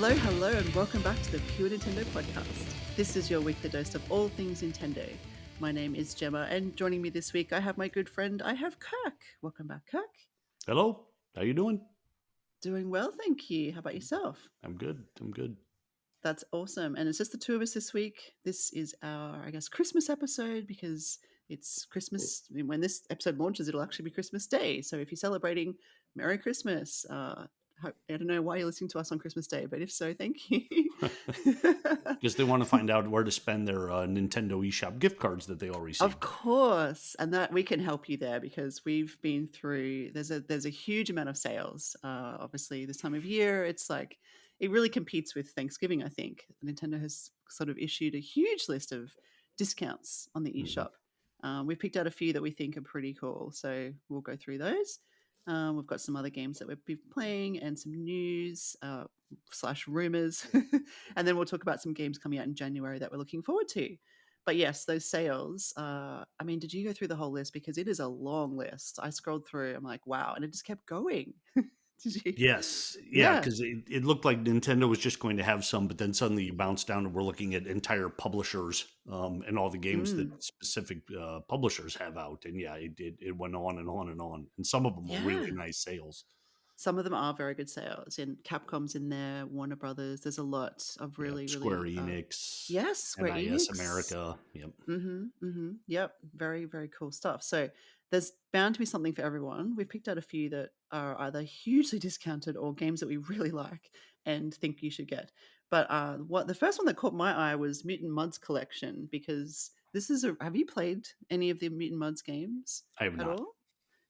Hello, and welcome back to the Pure Nintendo podcast. This is your weekly dose of all things Nintendo. My name is Gemma, and joining me this week, I have my good friend, I have Kirk. Welcome back, Kirk. Hello, how you doing? Doing well, thank you. How about yourself? I'm good. I'm good. That's awesome. And it's just the two of us this week. This is our, Christmas episode because it's Christmas. When this episode launches, it'll actually be Christmas Day. So if you're celebrating, Merry Christmas. I don't know why you're listening to us on Christmas Day, but if so, thank you. Because they want to find out where to spend their Nintendo eShop gift cards that they all Of received. course, and that we can help you there because we've been through. There's a huge amount of sales. Obviously, this time of year, it's like it really competes with Thanksgiving. I think Nintendo has sort of issued a huge list of discounts on the Mhm. eShop. We've picked out a few that we think are pretty cool, so we'll go through those. We've got some other games that we've been playing and some news slash rumors, and then we'll talk about some games coming out in January that we're looking forward to. But yes, those sales. I mean, did you go through the whole list? Because it is a long list. I scrolled through. I'm like, wow, and it just kept going. Did you? Yes, yeah, Yeah. because it looked like Nintendo was just going to have some, but then suddenly you bounce down and we're looking at entire publishers and all the games that Mm. specific publishers have out. And yeah, it went on and on and on. And some of them were really Yeah. nice sales. Some of them are very good sales. And Capcom's in there, Warner Brothers. There's a lot of Yep, really, Square really, Enix, yes, Square NIS Enix. America. Yep. Yep. Very, very cool stuff. So there's bound to be something for everyone. We've picked out a few that are either hugely discounted or games that we really like and think you should get. But what the first one that caught my eye was Mutant Mudds Collection because this is a. Have you played any of the Mutant Mudds games I have at not. all?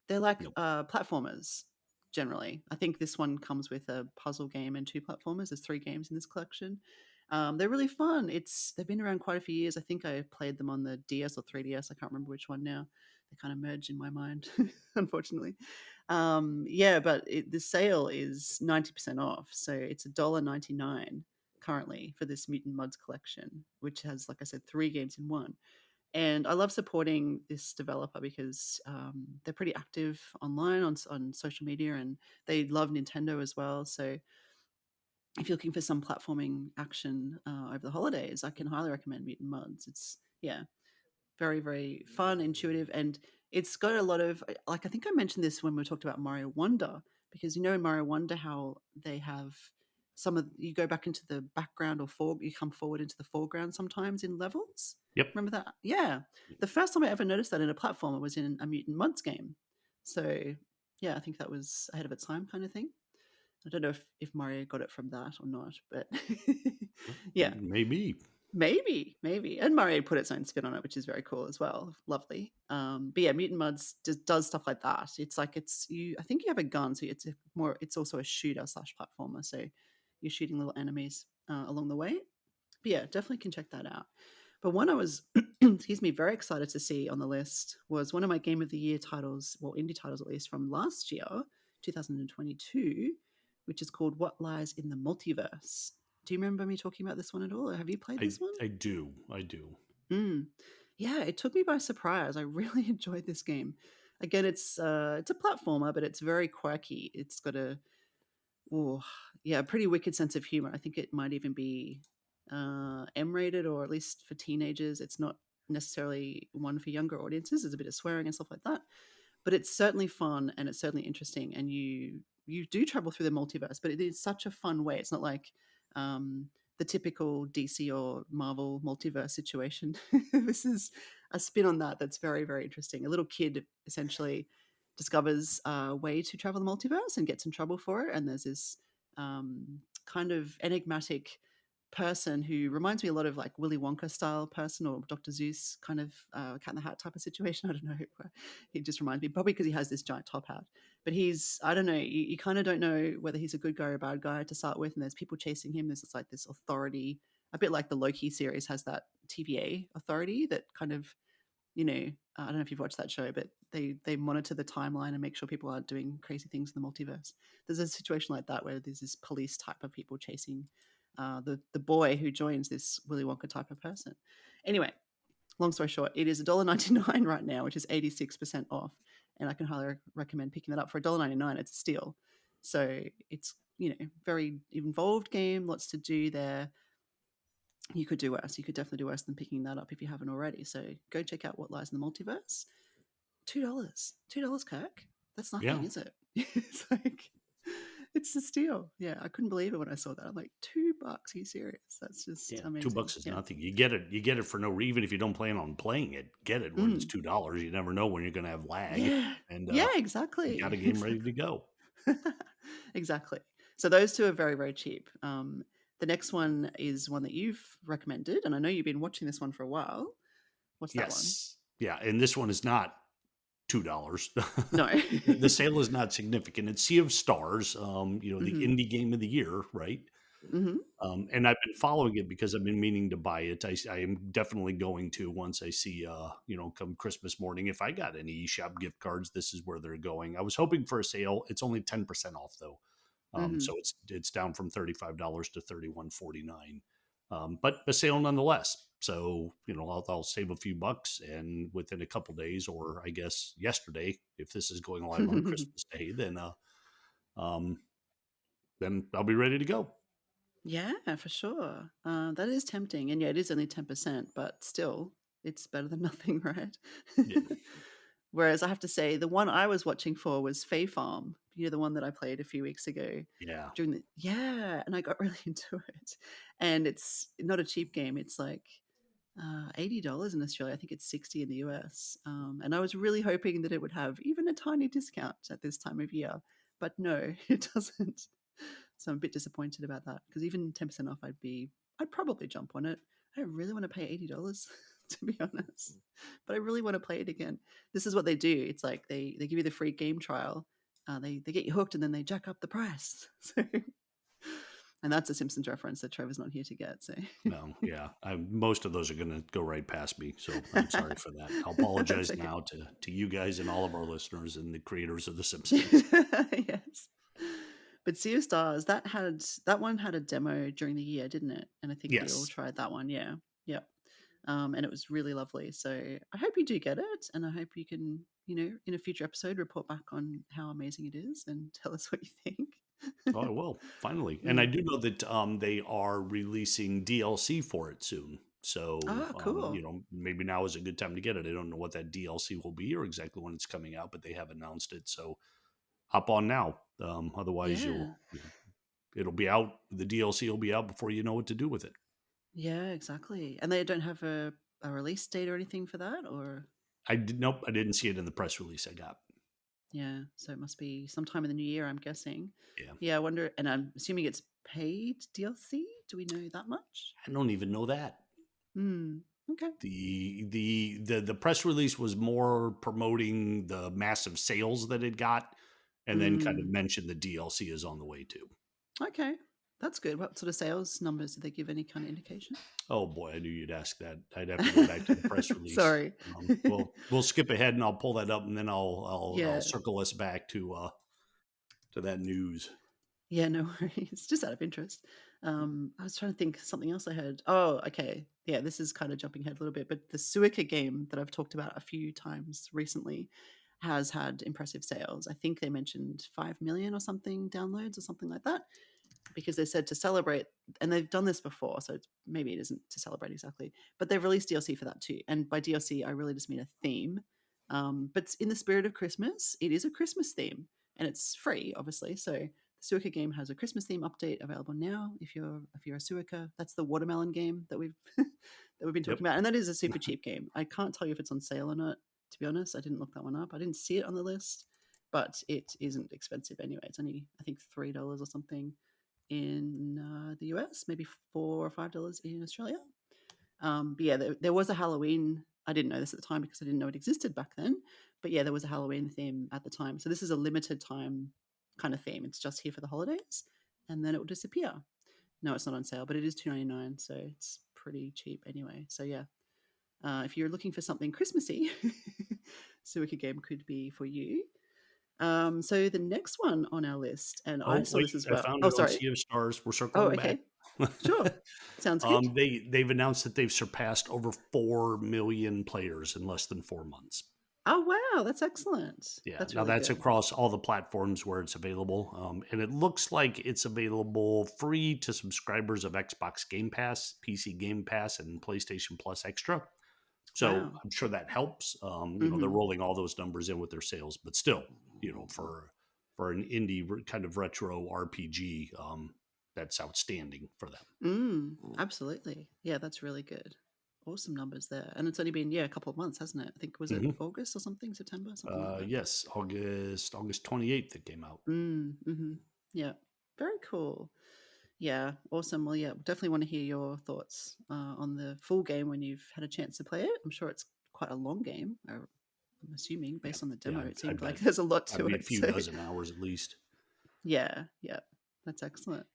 They're like Nope. platformers generally. I think this one comes with a puzzle game and two platformers. There's three games in this collection. They're really fun. They've been around quite a few years. I think I played them on the DS or 3DS. I can't remember which one now. They kind of merged in my mind, unfortunately. Yeah, but the sale is 90% off, so it's $1.99 currently for this Mutant Muds collection, which has, like I said, three games in one. And I love supporting this developer because they're pretty active online on social media, and they love Nintendo as well. So if you're looking for some platforming action over the holidays, I can highly recommend Mutant Muds. It's yeah, very very fun, intuitive, and it's got a lot of like I think I mentioned this when we talked about Mario Wonder because you know in Mario Wonder how they have some of you go back into the background or you come forward into the foreground sometimes in levels. Yep. Remember that? Yeah. The first time I ever noticed that in a platformer was in a Mutant Muds game. So yeah, I think that was ahead of its time kind of thing. I don't know if Mario got it from that or not, but yeah, Maybe. maybe. And Mario put its own spin on it, which is very cool as well. Lovely. But yeah, Mutant Muds just does stuff like that. It's like it's you. I think you have a gun, so it's more. It's also a shooter slash platformer. So you're shooting little enemies along the way. But yeah, definitely can check that out. But one I was, excuse me, very excited to see on the list was one of my Game of the Year titles, well, indie titles at least, from last year, 2022, which is called What Lies in the Multiverse. Do you remember me talking about this one at all, or have you played I this one? I do. I do. Mm. Yeah, it took me by surprise. I really enjoyed this game. Again, it's a platformer, but it's very quirky. It's got a oh, yeah, a pretty wicked sense of humor. I think it might even be M-rated or at least for teenagers. It's not necessarily one for younger audiences. There's a bit of swearing and stuff like that, but it's certainly fun and it's certainly interesting. And you do travel through the multiverse, but it is such a fun way. It's not like um, the typical DC or Marvel multiverse situation. This is a spin on that that's very very interesting. A little kid essentially discovers a way to travel the multiverse and gets in trouble for it. And there's this kind of enigmatic person who reminds me a lot of like Willy Wonka style person or Dr. Zeus kind of cat in the hat type of situation. I don't know. He just reminds me probably because he has this giant top hat. But I don't know, you kind of don't know whether he's a good guy or a bad guy to start with. And there's people chasing him. There's like this authority, a bit like the Loki series has that TVA authority that kind of I don't know if you've watched that show, but they monitor the timeline and make sure people aren't doing crazy things in the multiverse. There's a situation like that where there's this police type of people chasing the boy who joins this Willy Wonka type of person. Anyway, long story short, it is $1.99 right now, which is 86% off, and I can highly recommend picking that up for $1.99. It's a steal. So it's, very involved game, lots to do there. You could do worse. You could definitely do worse than picking that up if you haven't already. So go check out What Lies in the Multiverse. $2. $2, Kirk. That's nothing, Yeah. is it? It's like it's a steal. Yeah, I couldn't believe it when I saw that. I'm like, $2? Are you serious? That's just Yeah, amazing. $2 is Yeah. nothing. You get it for no even if you don't plan on playing it, get it when it's Mm. $2. You never know when you're gonna have lag, Yeah. and, Yeah, you got exactly. a game ready to go. Exactly. So those 2 are very, very cheap. The next one is one that you've recommended, and I know you've been watching this one for a while. What's that one? Yes. Yeah, and this one is not $2. No. The sale is not significant. It's Sea of Stars, the Mhm. indie game of the year, right? Mhm. And I've been following it because I've been meaning to buy it. I am definitely going to once I see, come Christmas morning. If I got any eShop gift cards, this is where they're going. I was hoping for a sale. It's only 10% off though, so Mhm. it's down from $35 to 31.49, but a sale nonetheless. So I'll save a few bucks, and within a couple days, or I guess yesterday, if this is going live on Christmas Day, um, then I'll be ready to go. Yeah, for sure. That is tempting, and yeah, it is only 10%, but still, it's better than nothing, right? Yeah. Whereas I have to say, the one I was watching for was Fae Farm. The one that I played a few weeks ago Yeah. during the yeah, and I got really into it. And it's not a cheap game. It's like $80 in Australia. I think it's 60 in the US. And I was really hoping that it would have even a tiny discount at this time of year, but no, it doesn't. So I'm a bit disappointed about that because even 10% off, I'd probably jump on it. I don't really want to pay $80 to be honest, but I really want to play it again. This is what they do. It's like they give you the free game trial. They get you hooked and then they jack up the price. So, and that's a Simpsons reference that Trevor's not here to get. So No, yeah. Most of those are going to go right past me, so I'm sorry for that. I'll that's apologize okay. now to you guys and all of our listeners and the creators of The Simpsons. Yes. But Sea of Stars, that one had a demo during the year, didn't it? And I think we all Yes. tried that one. Yeah. Yep. And it was really lovely. So I hope you do get it, and I hope you can, in a future episode, report back on how amazing it is and tell us what you think. Oh, I will finally, and I Mm. do know that they are releasing DLC for it soon. So Oh, cool. maybe now is a good time to get it. I don't know what that DLC will be or exactly when it's coming out, but they have announced it. So hop on now. Otherwise, Yeah. it'll be out. The DLC will be out before you know what to do with it. Yeah, exactly. And they don't have a release date or anything for that, or Nope, I didn't see it in the press release I got. yeah. So it must be sometime in the new year, I'm guessing. Yeah. Yeah, I wonder, and I'm assuming it's paid DLC. Do we know that much? I don't even know that. Hmm. Okay. The press release was more promoting the massive sales that it got, and then kind of Mm. mentioned the DLC is on the way too. Okay. That's good. What sort of sales numbers did they give any kind of indication? Oh boy, I knew you'd ask that. I'd have to go back to the press release. Sorry. We'll skip ahead and I'll pull that up, and then I'll Yeah. circle us back to that news. Yeah, no worries. Just out of interest. I was trying to think something else I heard. Oh, okay. Yeah, this is kind of jumping ahead a little bit, but the Suica game that I've talked about a few times recently has had impressive sales. I think they mentioned 5 million or something downloads or something like that, because they said to celebrate, and they've done this before, so maybe it isn't to celebrate exactly, but they've released DLC for that too. And by DLC, I really just mean a theme. But in the spirit of Christmas, it is a Christmas theme, and it's free, obviously. So the Suica game has a Christmas theme update available now. If you're a Suica, that's the watermelon game that we've that we've been Yep. talking about, and that is a super cheap game. I can't tell you if it's on sale or not. To be honest, I didn't look that one up. I didn't see it on the list, but it isn't expensive anyway. It's only, I think, $3 or something in the US, maybe $4 or $5 in Australia. But yeah, there was a Halloween. I didn't know this at the time because I didn't know it existed back then. But yeah, there was a Halloween theme at the time. So this is a limited time kind of theme. It's just here for the holidays, and then it will disappear. No, it's not on sale, but it is $2.99, so it's pretty cheap anyway. So yeah, if you're looking for something Christmassy, Suica game could be for you. So the next one on our list, and I Oh saw wait, this as I well. found Oh, it on sorry. Sea of Stars. We're Oh, circling back. okay. Sure. Sounds good. They've announced that they've surpassed over 4 million players in less than 4 months. Oh, wow, that's excellent. Yeah, That's now really that's good. across all the platforms where it's available, and it looks like it's available free to subscribers of Xbox Game Pass, PC Game Pass, and PlayStation Plus Extra. So Wow. I'm sure that helps. They're Mhm. rolling all those numbers in with their sales, but still, for an indie kind of retro RPG, that's outstanding for them. Absolutely. Yeah, that's really good. Awesome numbers there. And it's only been, yeah, a couple of months, hasn't it? I think was it Hmm. August or something, September, something like that. Yes, August 28th it came out. Mhm. Yeah. Very cool. Yeah, awesome. Well, yeah, definitely want to hear your thoughts on the full game when you've had a chance to play it. I'm sure it's quite a long game. I'm assuming Yeah, based on the yeah, demo, it I seemed like bet there's a lot gotta to be a it. few So dozen hours at least. yeah, yeah, that's excellent.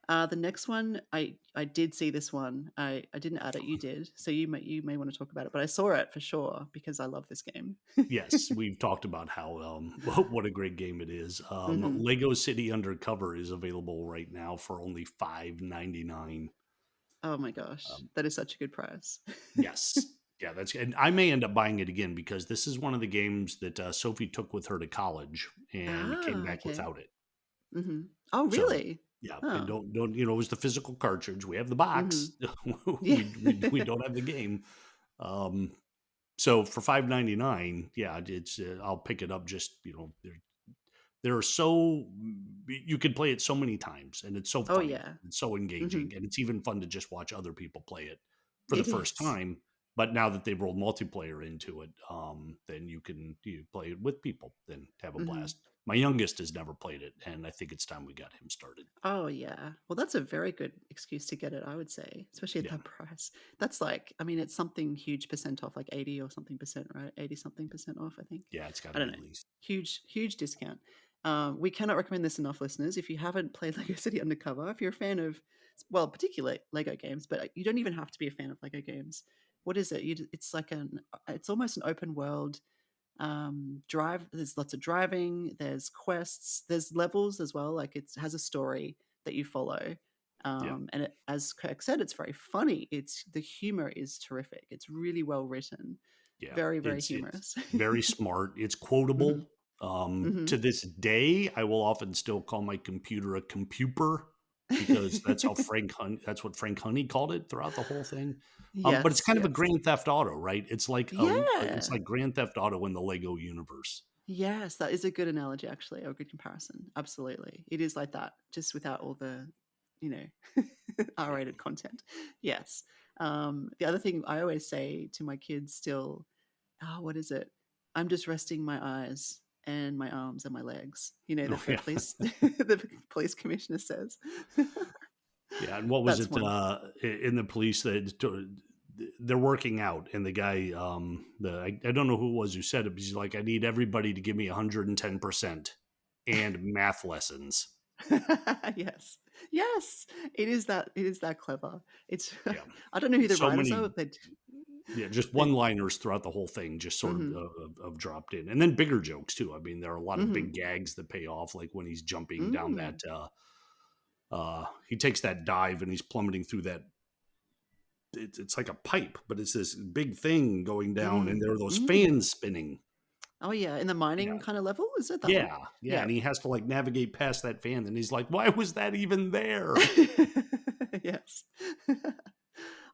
The next one, I did see this one. I didn't add it. You did, so you may want to talk about it. But I saw it for sure because I love this game. Yes, we've talked about how what a great game it is. Hmm. Lego City Undercover is available right now for only $5.99. Oh my gosh, Um, that is such a good price. yes, yeah, that's and I may end up buying it again because this is one of the games that Sophie took with her to college and came Ah, back okay. without it. Hmm. Oh, So really? yeah, and Oh. don't it was the physical cartridge. We have the Hmm. box. Yeah. We don't have the game. Um, so for $5.99, yeah, it's I'll pick it up. Just there are you can play it so many times, and it's so Oh funny, yeah. it's so Hmm. engaging, and it's even fun to just watch other people play it for the It first is. time. But now that they've rolled multiplayer into it, then you play it with people, then have a Hmm. blast. My youngest has never played it, and I think it's time we got him started. Oh yeah. Well, that's a very good excuse to get it, I would say, especially at Yeah, that price. That's like, I mean, it's something huge percent off, like 80 or something percent, right? 80 something percent off, I think. yeah, it's got I to don't be know. at least. Huge discount. We cannot recommend this enough, listeners. If you haven't played Lego City Undercover, if you're a fan of, well, particularly Lego games, but you don't even have to be a fan of Lego games. What is it? It's like it's almost an open world drive. There's lots of driving, there's quests, there's levels as well. Like it has a story that you follow. Yeah, And as Kirk said, it's very funny. It's the humor is terrific. It's really well written, yeah, very it's humorous. very smart. It's Hmm. quotable. Hmm. To this day, I will often still call my computer a compuper because that's what Frank Honey called it throughout the whole thing. But it's Yes, kind of a yes. Grand Theft Auto, right? It's Yeah. like Grand Theft Auto in the Lego universe. Yes, that is a good analogy, actually, or a good comparison. Absolutely. It is like that, just without all the, you know, Yeah. R-rated content. Yes. The other thing I always say to my kids still, oh, what is it? I'm just resting my eyes and my arms and my legs. You know, Oh, that the yeah. police the police commissioner says. Yeah, and what was That's it, wonderful. in the police that they're working out, and the guy, I don't know who it was who said it, but he's like, "I need everybody to give me 110% and math lessons." Yes. Yes. It is that clever. It's Yeah. I don't know who the So writers many, are, but yeah, just they one-liners throughout the whole thing, just sort mhm. of dropped in, and then bigger jokes too. I mean, there are a lot of Mhm. big gags that pay off, like when he's jumping down Mm. that, he takes that dive and he's plummeting through that it's like a pipe, but it's this big thing going down, and Mm. there are those Mm. fans spinning. Oh, yeah, in the Yeah, mining kinda level? Is it that one? yeah, yeah, Yeah. and he has to like navigate past that fan, and he's like, "Why was that even there?" Yes.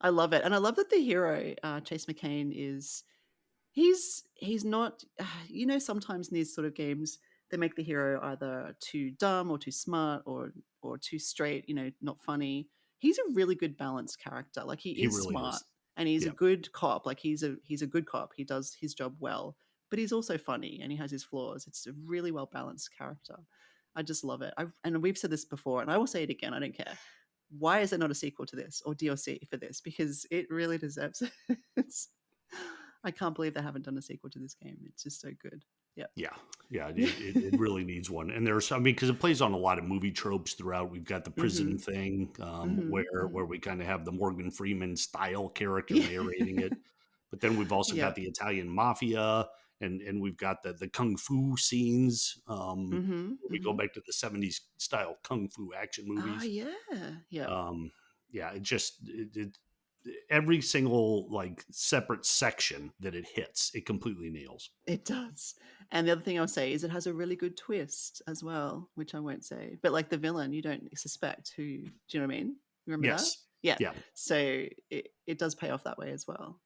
I love it, and I love that the hero, Chase McCain, is he's not sometimes in these sort of games, they make the hero either too dumb or too smart or too straight, not funny. He's a really good balanced character. Like, he He is really smart is. and he's a Yeah, good cop. Like, he's a good cop. He does his job well, but he's also funny and he has his flaws. It's a really well balanced character. I just love it. And we've said this before, and I will say it again. I don't care. Why is there not a sequel to this or DLC for this? Because it really deserves it. It's, I can't believe they haven't done a sequel to this game. It's just so good. Yep. yeah, yeah. It really needs one, and there's I mean because it plays on a lot of movie tropes throughout. We've got the prison Mhm. thing, Mhm. Mhm. where we kind of have the Morgan Freeman style character Yeah. narrating it, but then we've also got Yep. the Italian mafia, and we've got the kung fu scenes, Mhm. where we go Mhm. back to the '70s style kung fu action Ah, movies. yeah. Yep. Um, yeah, it just every single like separate section that it hits, it completely nails. It does. And the other thing I'll say is it has a really good twist as well, which I won't say. But like the villain, you don't suspect who. Do you know what I mean? Remember that? Yes. Yeah. Yeah. So it does pay off that way as well.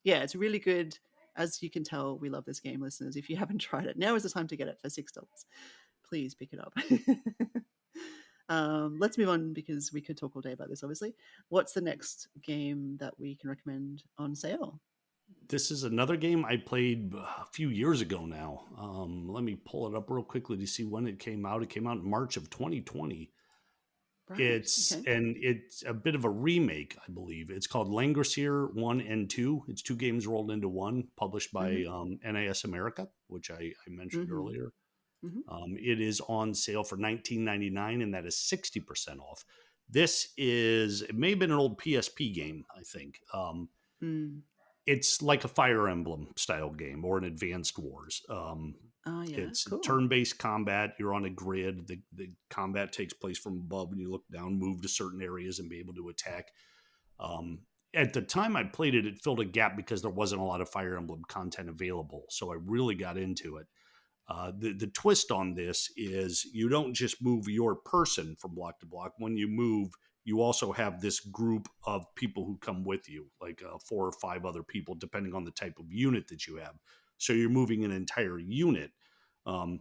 Yeah, it's really good. As you can tell, we love this game, listeners. If you haven't tried it, now is the time to get it for $6. Please pick it up. Let's move on because we could talk all day about this, obviously. What's the next game that we can recommend on sale? This is another game I played a few years ago now. Let me pull it up real quickly to see when it came out. It came out in March of 2020. Right. Okay. It's a bit of a remake, I believe. It's called Langrisser 1 and 2. It's two games rolled into one, published by Mm-hmm. NAS America, which I mentioned Mm-hmm. earlier. Mm-hmm. It is on sale for $19.99, and that is 60% off. It may have been an old PSP game, I think. Mm. It's like a Fire Emblem style game or an Advanced Wars. Oh yeah. It's Cool. turn-based combat. You're on a grid. The combat takes place from above, and you look down, move to certain areas, and be able to attack. Um, at the time I played it, it filled a gap because there wasn't a lot of Fire Emblem content available. So I really got into it. The twist on this is you don't just move your person from block to block. When you move, you also have this group of people who come with you, like 4 or 5 other people, depending on the type of unit that you have. So you're moving an entire unit. Um,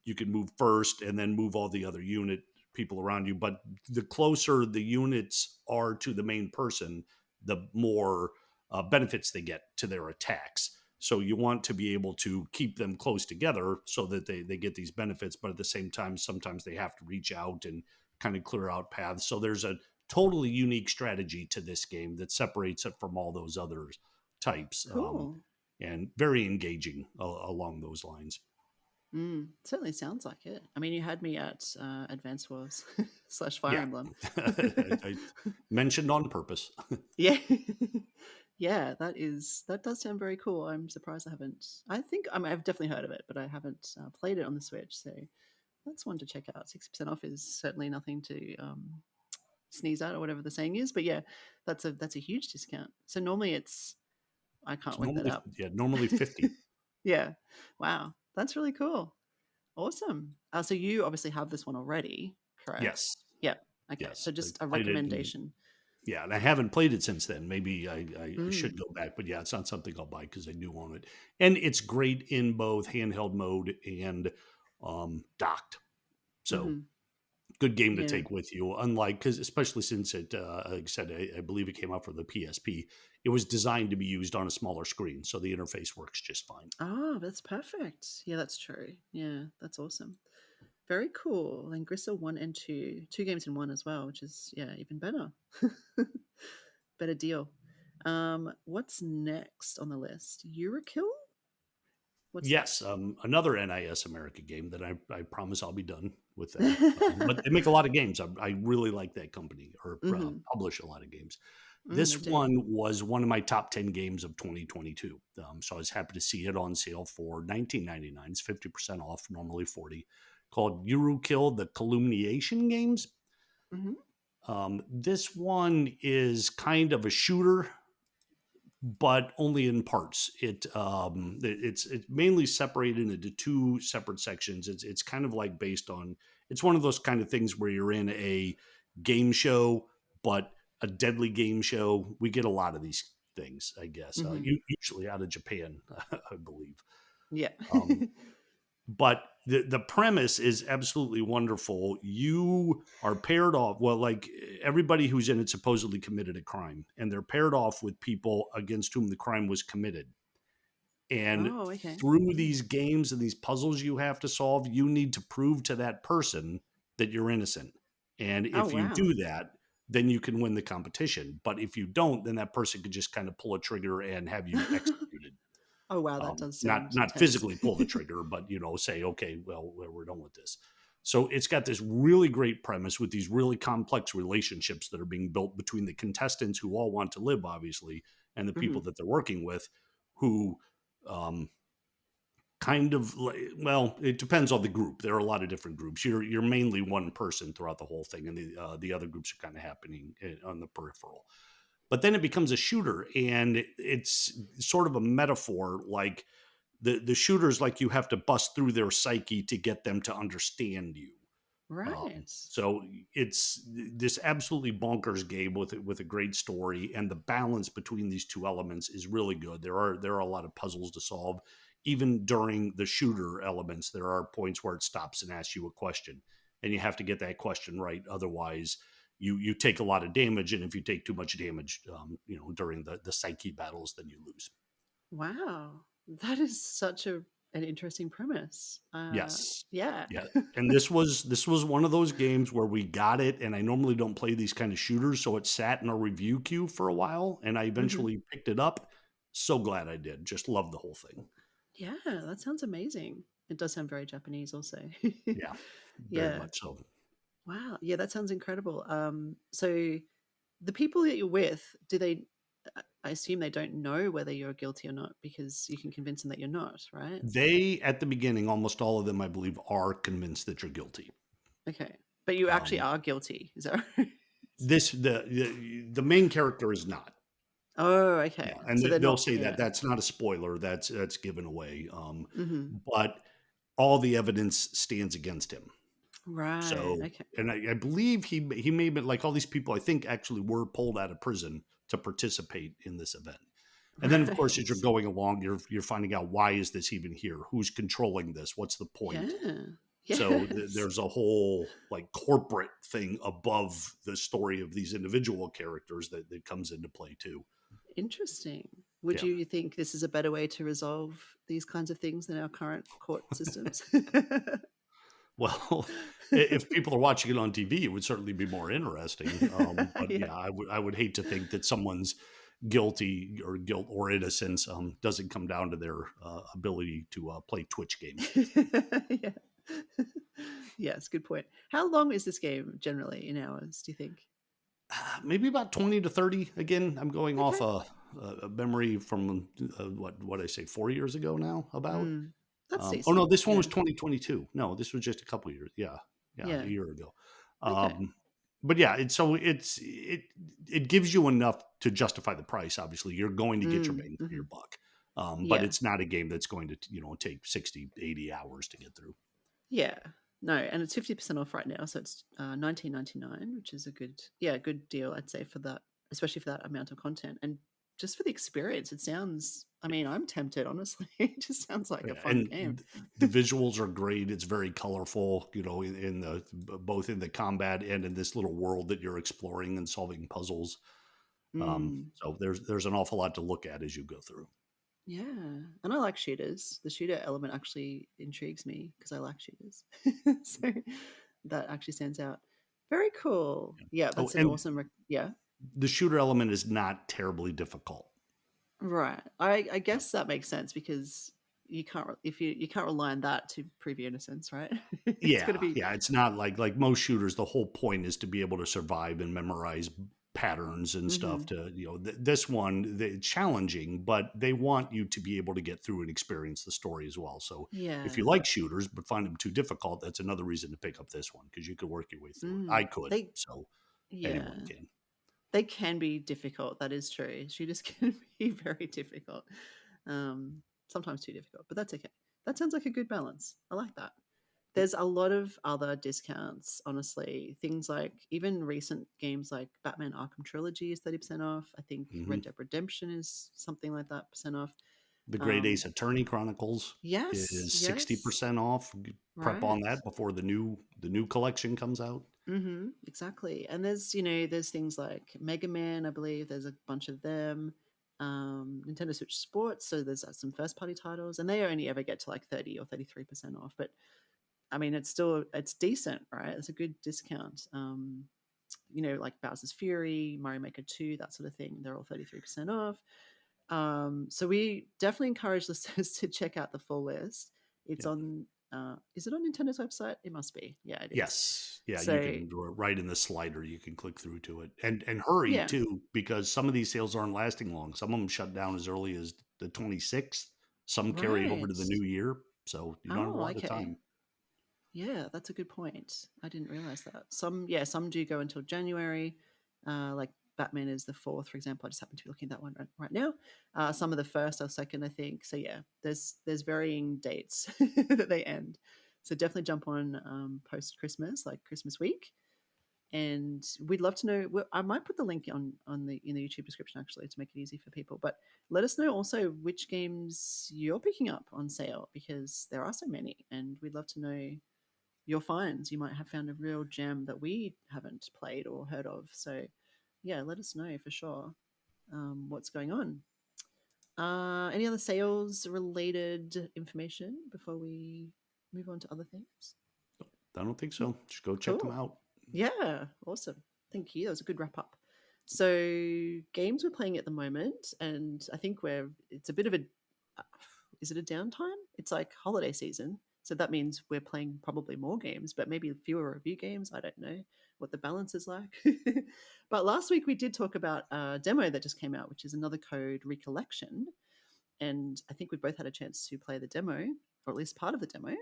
you can move first and then move all the other unit people around you. But the closer the units are to the main person, the more benefits they get to their attacks. So you want to be able to keep them close together so that they get these benefits, but at the same time, sometimes they have to reach out and kind of clear out paths. So there's a totally unique strategy to this game that separates it from all those other types, Cool. and very engaging along those lines. Certainly sounds like it. I mean, you had me at Advance Wars slash Fire Yeah, Emblem. I mentioned on purpose. Yeah. Yeah, that does sound very cool. I'm surprised I haven't. I've definitely heard of it, but I haven't played it on the Switch. So that's one to check out. 60% off is certainly nothing to sneeze at or whatever the saying is. But yeah, that's a huge discount. So normally it's I can't It's work that normally, out. yeah, normally 50. Yeah. Wow. That's really cool. Awesome. So you obviously have this one already, correct? Yes, Yeah. Okay. yes. So I just a played it and recommendation. yeah, and I haven't played it since then. Maybe I should Mm. go back, but yeah, it's not something I'll buy because I do own it, and it's great in both handheld mode and docked. So Hmm. good game to Yeah. take with you. Unlike because especially since it, like I said, I believe it came out for the PSP. It was designed to be used on a smaller screen, so the interface works just fine. Oh, that's perfect. Yeah, that's true. Yeah, that's awesome. Very cool. Lingrissa 1 and 2. Two games in one as well, which is, yeah, even better. Better deal. What's next on the list? Eurokill? What's that? Yes, another NIS America game that I promise I'll be done with them. But they make a lot of games. I really like that company or Hmm. publish a lot of games. This They do. one was one of my top 10 games of 2022. So I was happy to see it on sale for 19.99. It's 50% off, normally 40. Called Euro Kill the Calumniation Games. Hmm. This one is kind of a shooter but only in parts. It's mainly separated into two separate sections. It's kind of like based on it's one of those kind of things where you're in a game show, but a deadly game show. We get a lot of these things, I guess. Hmm. Usually out of Japan, I believe. Yeah. Um, but the premise is absolutely wonderful. You are paired off. Well, like everybody who's in it supposedly committed a crime, and they're paired off with people against whom the crime was committed. And Oh, okay. through these games and these puzzles you have to solve, you need to prove to that person that you're innocent. And Oh, if you wow. do that, then you can win the competition. But if you don't, then that person could just kind of pull a trigger and have you executed. Oh, wow. That does Not sound not intense. physically pull the trigger, but say, okay, well, we're done with this. So it's got this really great premise with these really complex relationships that are being built between the contestants who all want to live, obviously, and the people Hmm. that they're working with, who um, kind of well, it depends on the group. There are a lot of different groups. You're mainly one person throughout the whole thing, and the other groups are kind of happening on the peripheral. but then it becomes a shooter, and it's sort of a metaphor. Like the shooters, like you have to bust through their psyche to get them to understand you. Right. So it's this absolutely bonkers game with a great story, and the balance between these two elements is really good. There are a lot of puzzles to solve. Even during the shooter elements, there are points where it stops and asks you a question, and you have to get that question right. Otherwise, you take a lot of damage, and if you take too much damage, during the psyche battles, then you lose. Wow. That is such an interesting premise. Yes. Yeah. Yeah. And this was one of those games where we got it, and I normally don't play these kind of shooters, so it sat in a review queue for a while, and I Mhm. eventually picked it up. So glad I did. Just love the whole thing. Yeah, that sounds amazing. It does sound very Japanese also. Yeah, very Yeah. much so. Wow. Yeah, that sounds incredible. So the people that you're with, do they I assume they don't know whether you're guilty or not because you can convince them that you're not, right? They, at the beginning, almost all of them, I believe, are convinced that you're guilty. Okay. But you actually Um, are guilty. Is that right? this the main character is not. Oh, Yeah, okay. and So they're they'll not, say that yeah. that's not a spoiler. That's given away. Mhm. But all the evidence stands against him. Right. So, Okay. and I believe he may have been like all these people. I think actually were pulled out of prison to participate in this event. And then, of course, as you're Right. going along, you're finding out why is this even here? Who's controlling this? What's the point? Yeah. So Yes. there's a whole like corporate thing above the story of these individual characters that comes into play too. Interesting. Would Yeah. you think this is a better way to resolve these kinds of things than our current court systems? Well, if people are watching it on TV, it would certainly be more interesting. But Yeah. yeah, I would hate to think that someone's guilty or guilt or innocence doesn't come down to their ability to play Twitch games. Yeah. Yes, good point. How long is this game generally in hours, do you think? Maybe about 20 to 30. Again, I'm going off Okay. a memory from what I say 4 years ago now. About Mm, that's oh no, decent. this one was Yeah. 2022. No, this was just a couple years. Yeah, yeah, a Yeah. year ago. Okay. Um, but yeah, it gives you enough to justify the price. Obviously, you're going to get your Mm, bang for your mhm. buck. But Yeah. it's not a game that's going to take 60, 80 hours to get through. Yeah. No, and it's 50% off right now, so it's 19.99, which is a good, yeah, good deal, I'd say, for that, especially for that amount of content. And just for the experience, it sounds, I mean, I'm tempted, honestly. It just sounds like a Yeah, fun and game. the visuals are great. It's very colorful, in the both in the combat and in this little world that you're exploring and solving puzzles. Mm, So there's an awful lot to look at as you go through. yeah. And I like shooters. The shooter element actually intrigues me because I like shooters. So that actually stands out. Very cool. Yeah, Oh, that's an and awesome, yeah. the shooter element is not terribly difficult. Right. I Yeah. guess that makes sense because you can't if you can't rely on that to prove your innocence, right? It's Yeah, gonna be yeah, it's not like most shooters. The whole point is to be able to survive and memorize patterns and stuff. mhm. This one, it's challenging, but they want you to be able to get through and experience the story as well. So if you Yeah. like shooters but find them too difficult, that's another reason to pick up this one because you could work your way through it. I Mm. could, They so anyone yeah. can. They can be difficult, that is true. Shooters can be very difficult. Sometimes too difficult, but that's okay. That sounds like a good balance. I like that. There's a lot of other discounts, honestly. Things like even recent games like Batman Arkham Trilogy is 30% off. I think Red Hmm. Dead Redemption is something like that percent off. The Great Um, Ace Attorney Chronicles yes, is yes, 60% off. Prep on right. that before the new collection comes out. Exactly. And there's things like Mega Man, I believe there's a bunch of them. Nintendo Switch Sports, so there's some first party titles, and they only ever get to like 30 or 33% off. But I mean, it's decent, right? It's a good discount. Like Bowser's Fury, Mario Maker 2, that sort of thing. They're all 33% off. So we definitely encourage listeners to check out the full list. It's Yeah. on, is it on Nintendo's website? It must be. Yeah, it is. Yes. Yeah, you So, can right in the slider, you can click through to it. And hurry yeah, too, because some of these sales aren't lasting long. Some of them shut down as early as the 26th. Some carry over to right. the new year. So you don't have a Oh, lot of okay. time. Yeah, that's a good point. I didn't realize that. Some do go until January, like Batman is the fourth, for example. I just happen to be looking at that one right now. Some of the first or second, I think. So yeah, there's varying dates that they end. So definitely jump on post Christmas, like Christmas week, and we'd love to know. I might put the link on the in the YouTube description actually to make it easy for people. But let us know also which games you're picking up on sale because there are so many, and we'd love to know your finds. You might have found a real gem that we haven't played or heard of. So yeah, let us know for sure what's going on. Any other sales related information before we move on to other things? I don't think so. Just go check them Cool. out. Yeah, awesome. Thank you. That was a good wrap up. So, games we're playing at the moment, and I think it's a bit of a, uh, is it a downtime? It's like holiday season. So that means we're playing probably more games, but maybe fewer review games. I don't know what the balance is like. But last week we did talk about a demo that just came out, which is another code, Recollection. And I think we both had a chance to play the demo, or at least part of the demo.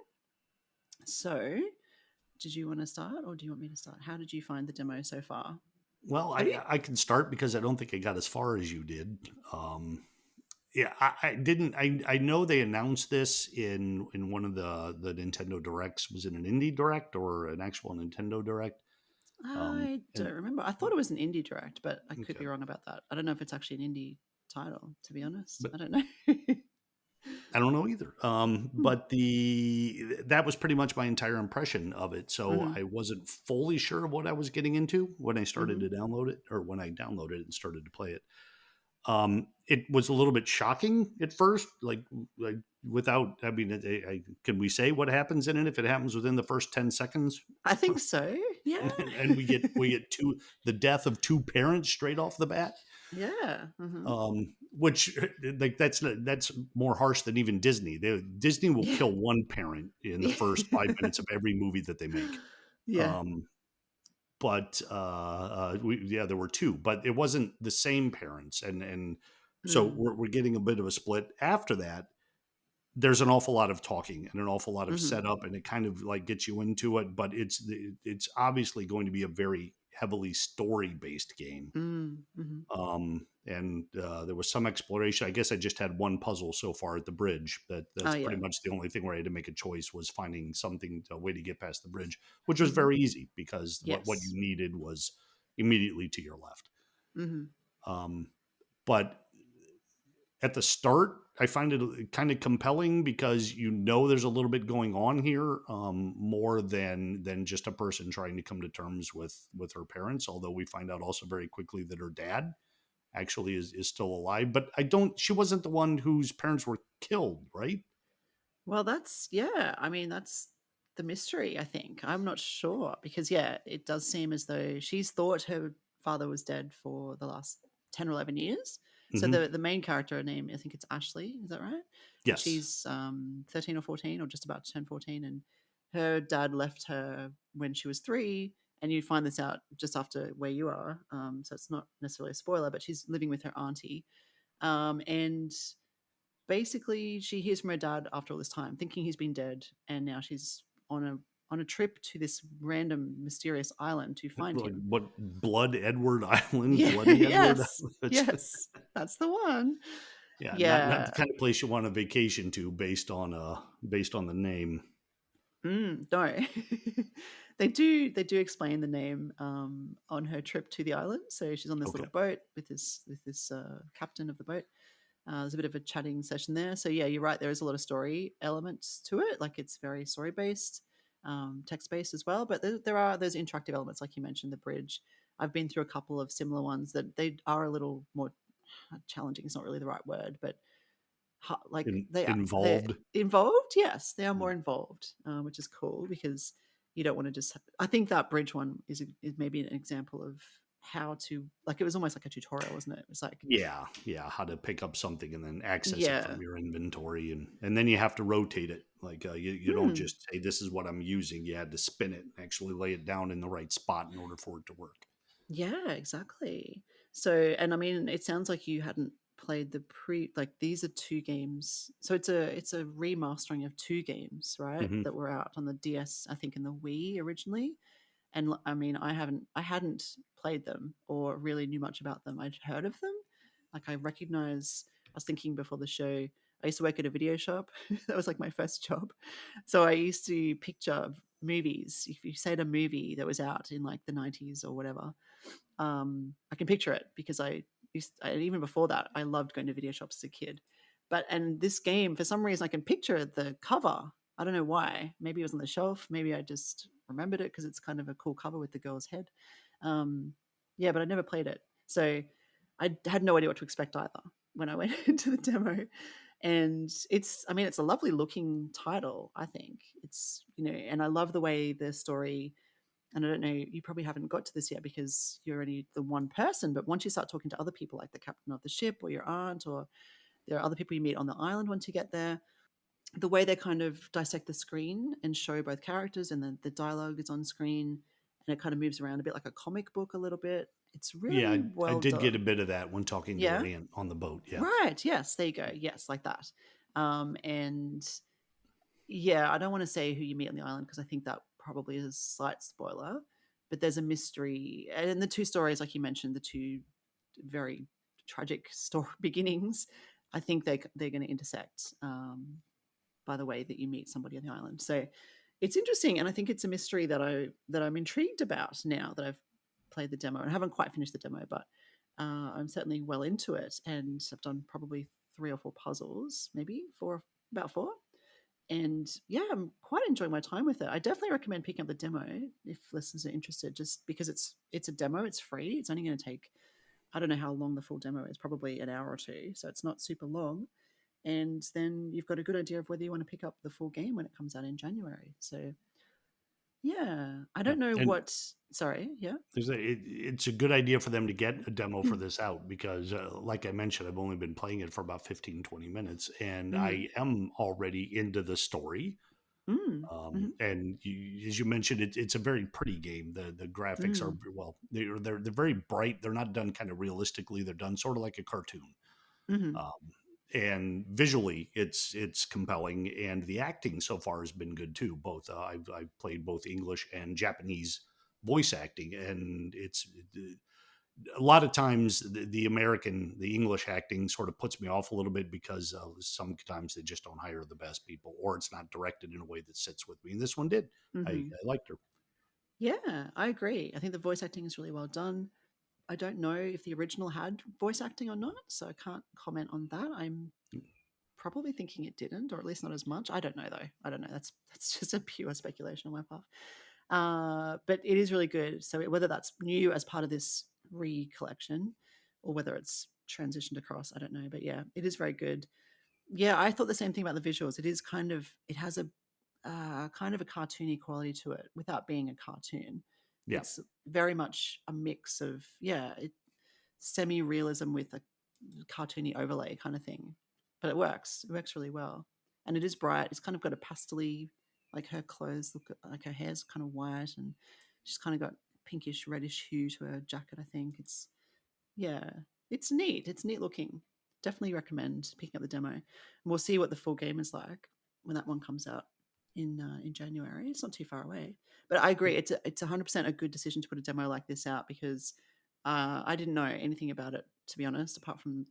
So, did you want to start or do you want me to start? How did you find the demo so far? Well, Have you? I can start because I don't think I got as far as you did. Yeah, I didn't. I know they announced this in one of the Nintendo Directs. Was it an indie direct or an actual Nintendo Direct? I And don't remember. I thought it was an indie direct, but I could be okay, wrong about that. I don't know if it's actually an indie title, to be honest. but I don't know. I don't know either. Hmm. But the that was pretty much my entire impression of it. So Hmm. I wasn't fully sure of what I was getting into when I started Hmm. to download it, or when I downloaded it and started to play it. It was a little bit shocking at first, like without. I mean, can we say what happens in it if it happens within the first 10 seconds? I think so. Yeah. And we get the death of two parents straight off the bat. Yeah. Hmm. Which like that's more harsh than even Disney. Disney will Yeah. kill one parent in the first 5 minutes of every movie that they make. Yeah. Um, but yeah, there were two, but it wasn't the same parents, and so Mm. we're getting a bit of a split. After that, there's an awful lot of talking and an awful lot of Hmm. setup, and it kind of like gets you into it. But it's obviously going to be a very heavily story based game. Mm. Hmm. And there was some exploration. I guess I just had one puzzle so far at the bridge. Oh, That's yeah. pretty much the only thing where I had to make a choice, was finding something, a way to get past the bridge, which was Hmm. very easy because what you Yes. needed was immediately to your left. Hmm. Um, but at the start, I find it kind of compelling because there's a little bit going on here, more than just a person trying to come to terms with her parents. Although we find out also very quickly that her dad actually is still alive. But I don't. She wasn't the one whose parents were killed, right? Well, yeah. I mean, that's the mystery, I think. I'm not sure because, yeah, it does seem as though she's thought her father was dead for the last 10 or 11 years. So Hmm. the main character name, I think it's Ashley, is that right? And Yes. she's 13 or 14 or just about to turn 14. And her dad left her when she was 3. And you find this out just after where you are. So it's not necessarily a spoiler, but she's living with her auntie. And basically she hears from her dad after all this time, thinking he's been dead, and now she's on a trip to this random mysterious island to find Like him. what, Blood Edward Island, Yeah, Bloody Edward. yes, yes, that's the one. Yeah, not Yeah. the kind of place you want a vacation to based on the name. No. They do explain the name on her trip to the island. So she's on this Okay. little boat with this captain of the boat. There's a bit of a chatting session there. So yeah, you're right. There is a lot of story elements to it. Like it's very story based, text based as well. But there are those interactive elements, like you mentioned, the bridge. I've been through a couple of similar ones that they are a little more challenging. It's not really the right word, but like they're Involved. involved. Yes, they are Mm. more involved, which is cool because you don't want to just. I think that bridge one is maybe an example of how to, like, it was almost like a tutorial, wasn't it? It was like, Yeah, yeah. How to pick up something and then access it yeah. from your inventory, and then you have to rotate it. Like you don't Hmm. just say this is what I'm using. You had to spin it and actually lay it down in the right spot in order for it to work. Yeah, exactly. So, and I mean, it sounds like you hadn't played like these are two games. So it's a remastering of two games, right? Hmm. That were out on the DS, I think, and the Wii originally. And I mean, I hadn't played them or really knew much about them. I'd heard of them. Like I recognize, I was thinking before the show, I used to work at a video shop. That was like my first job. So I used to picture movies. If you said a movie that was out in like the 90s or whatever, I can picture it because even before that, I loved going to video shops as a kid. And this game, for some reason, I can picture the cover. I don't know why. Maybe it was on the shelf. Maybe I just remembered it because it's kind of a cool cover with the girl's head. Um, yeah, but I never played it, so I had no idea what to expect either when I went into the demo. And I mean, it's a lovely looking title. I think and I love the way the story, and I don't know, you probably haven't got to this yet because you're only the one person, but once you start talking to other people like the captain of the ship or your aunt, or there are other people you meet on the island once you get there, the way they kind of dissect the screen and show both characters, and then the dialogue is on screen and it kind of moves around a bit like a comic book a little bit. It's Yeah, really I well did get a done. bit of that when talking to her Yeah. aunt on the boat. Yeah. Right. Yes. There you go. Yes, like that. And yeah, I don't want to say who you meet on the island because I think that probably is a slight spoiler. But there's a mystery, and the two stories, like you mentioned, the two very tragic story beginnings. I think they're going to intersect by the way that you meet somebody on the island. So it's interesting, and I think it's a mystery that I'm intrigued about now that I've played the demo. And I haven't quite finished the demo, but I'm certainly well into it, and I've done probably 3 or 4 puzzles, maybe about four. And yeah, I'm quite enjoying my time with it. I definitely recommend picking up the demo if listeners are interested, just because it's a demo, it's free. It's only going to take, I don't know how long the full demo is, probably an hour or two, so it's not super long. And then you've got a good idea of whether you want to pick up the full game when it comes out in January. So yeah, I Yeah. don't know And what. Sorry, yeah. it's a good idea for them to get a demo for this out because, like I mentioned, I've only been playing it for about 15, 20 minutes, and Mm-hmm. I am already into the story. Mm-hmm. And as you mentioned, it's a very pretty game. The graphics are, Mm-hmm. well, they're very bright. They're not done kind of realistically. They're done sort of like a cartoon. Mm-hmm. Um, and visually, it's compelling, and the acting so far has been good too. Both I've played both English and Japanese voice acting, and it's a lot of times the English acting sort of puts me off a little bit because sometimes they just don't hire the best people, or it's not directed in a way that sits with me. And this one did. I Mm-hmm. liked her. Yeah, I agree. I think the voice acting is really well done. I don't know if the original had voice acting or not, so I can't comment on that. I'm probably thinking it didn't, or at least not as much. I don't know though. I don't know. That's just a pure speculation on my part. But it is really good. So whether that's new as part of this recollection, or whether it's transitioned across, I don't know. But yeah, it is very good. Yeah, I thought the same thing about the visuals. It has a kind of a cartoony quality to it without being a cartoon. Yeah. It's very much a mix of semi realism with a cartoony overlay kind of thing. But it works. It works really well, and it is bright. It's kind of got a pastely, like her clothes look like her hair's kind of white, and she's kind of got pinkish reddish hue to her jacket. I think yeah, it's neat. It's neat looking. Definitely recommend picking up the demo. And we'll see what the full game is like when that one comes out in January. It's not too far away. But I agree. It's 100% a good decision to put a demo like this out because I didn't know anything about it, to be honest, apart from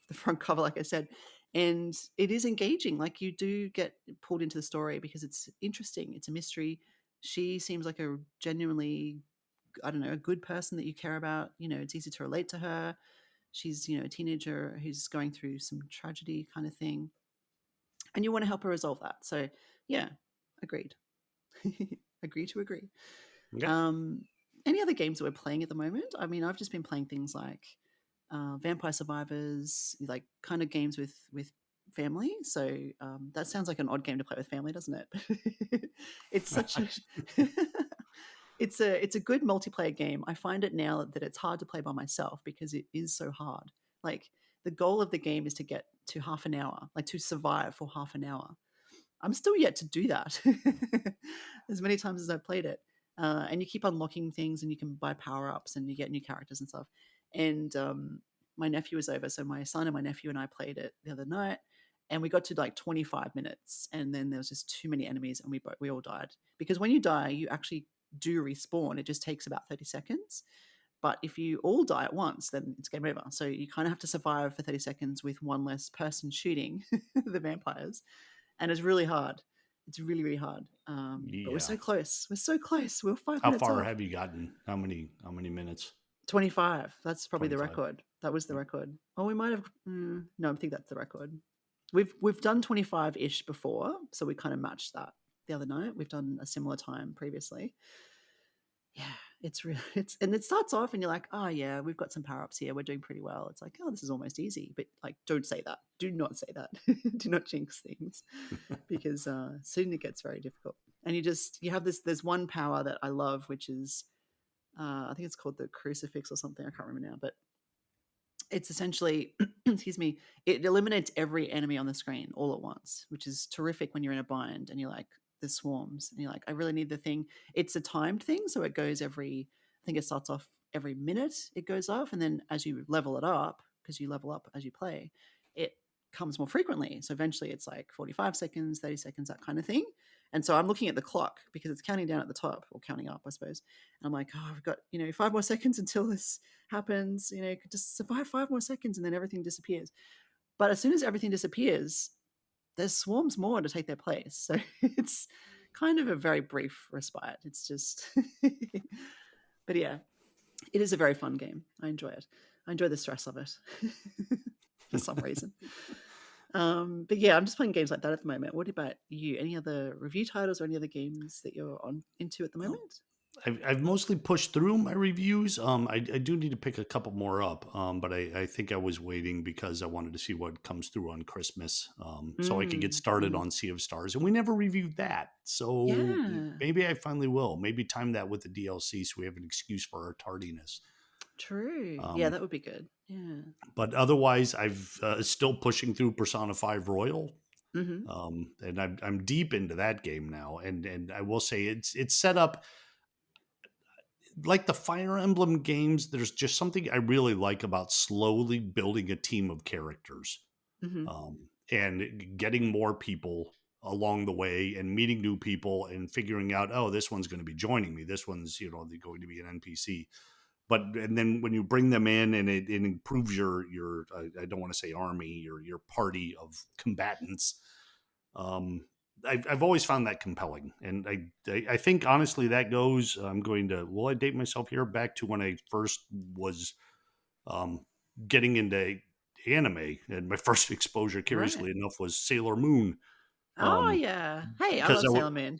the front cover, like I said. And it is engaging. Like you do get pulled into the story because it's interesting. It's a mystery. She seems like a genuinely, I don't know, a good person that you care about. It's easy to relate to her. She's, a teenager who's going through some tragedy kind of thing. And you want to help her resolve that. So, yeah, agreed. Agree to agree. Okay. Um, any other games that we're playing at the moment? I mean, I've just been playing things like Vampire Survivors, like kind of games with family. So that sounds like an odd game to play with family, doesn't it? It's such a it's a good multiplayer game. I find it now that it's hard to play by myself because it is so hard. Like the goal of the game is to get to half an hour, like to survive for half an hour. I'm still yet to do that as many times as I've played it. And you keep unlocking things and you can buy power ups and you get new characters and stuff. And my nephew was over. So my son and my nephew and I played it the other night and we got to like 25 minutes and then there was just too many enemies and we all died. Because when you die, you actually do respawn. It just takes about 30 seconds. But if you all die at once, then it's game over. So you kind of have to survive for 30 seconds with one less person shooting the vampires. And it's really hard. It's really, really hard. But we're Yeah. so close. We're so close. We're 5 How minutes far off. have you gotten? How many minutes? 25. That's probably the 25. record. That was the Yeah. record. Oh, we might have. No, I think that's the record. We've done 25 ish before, so we kind of matched that the other night. We've done a similar time previously. Yeah, it's really it's and it starts off and you're like, oh yeah, we've got some power ups here. We're doing pretty well. It's like, oh, this is almost easy, but like, don't say that. Do not say that. Do not jinx things, because soon it gets very difficult. And you have this. There's one power that I love, which is I think it's called the crucifix or something. I can't remember now, but it's essentially, excuse me, it eliminates every enemy on the screen all at once, which is terrific when you're in a bind and you're like, the swarms, and you're like, I really need the thing. It's a timed thing, so it goes I think it starts off every minute, it goes off, and then as you level it up, because you level up as you play, it comes more frequently. So eventually it's like 45 seconds, 30 seconds, that kind of thing. And so I'm looking at the clock because it's counting down at the top, or counting up, I suppose. And I'm like, oh, I've got, 5 more seconds until this happens, just survive 5 more seconds and then everything disappears. But as soon as everything disappears, there's swarms more to take their place. So it's kind of a very brief respite. It's just, but yeah, it is a very fun game. I enjoy it. I enjoy the stress of it for some reason. But yeah, I'm just playing games like that at the moment. What about you? Any other review titles or any other games that you're into at the Well, moment? I've mostly pushed through my reviews. I do need to pick a couple more up, but I think I was waiting because I wanted to see what comes through on Christmas, so I could get started Mm. on Sea of Stars, and we never reviewed that. So Yeah, maybe I finally will. Maybe time that with the DLC so we have an excuse for our tardiness. true. Yeah, Um, that would be good. Yeah. but otherwise, I've still pushing through Persona 5 Royal. Hmm. And I'm deep into that game now, and I will say it's set up like the Fire Emblem games. There's just something I really like about slowly building a team of characters, Hmm. and getting more people along the way, and meeting new people, and figuring out, oh, this one's going to be joining me. This one's they're going to be an NPC. But and then when you bring them in, and it improves your I don't want to say army, your party of combatants. I've always found that compelling, and I think honestly that goes. I'm going to will I date myself here back to when I first was um, getting into anime, and my first exposure, Right. curiously enough, was Sailor Moon. Oh, Um, yeah. Hey, I because love Sailor Moon.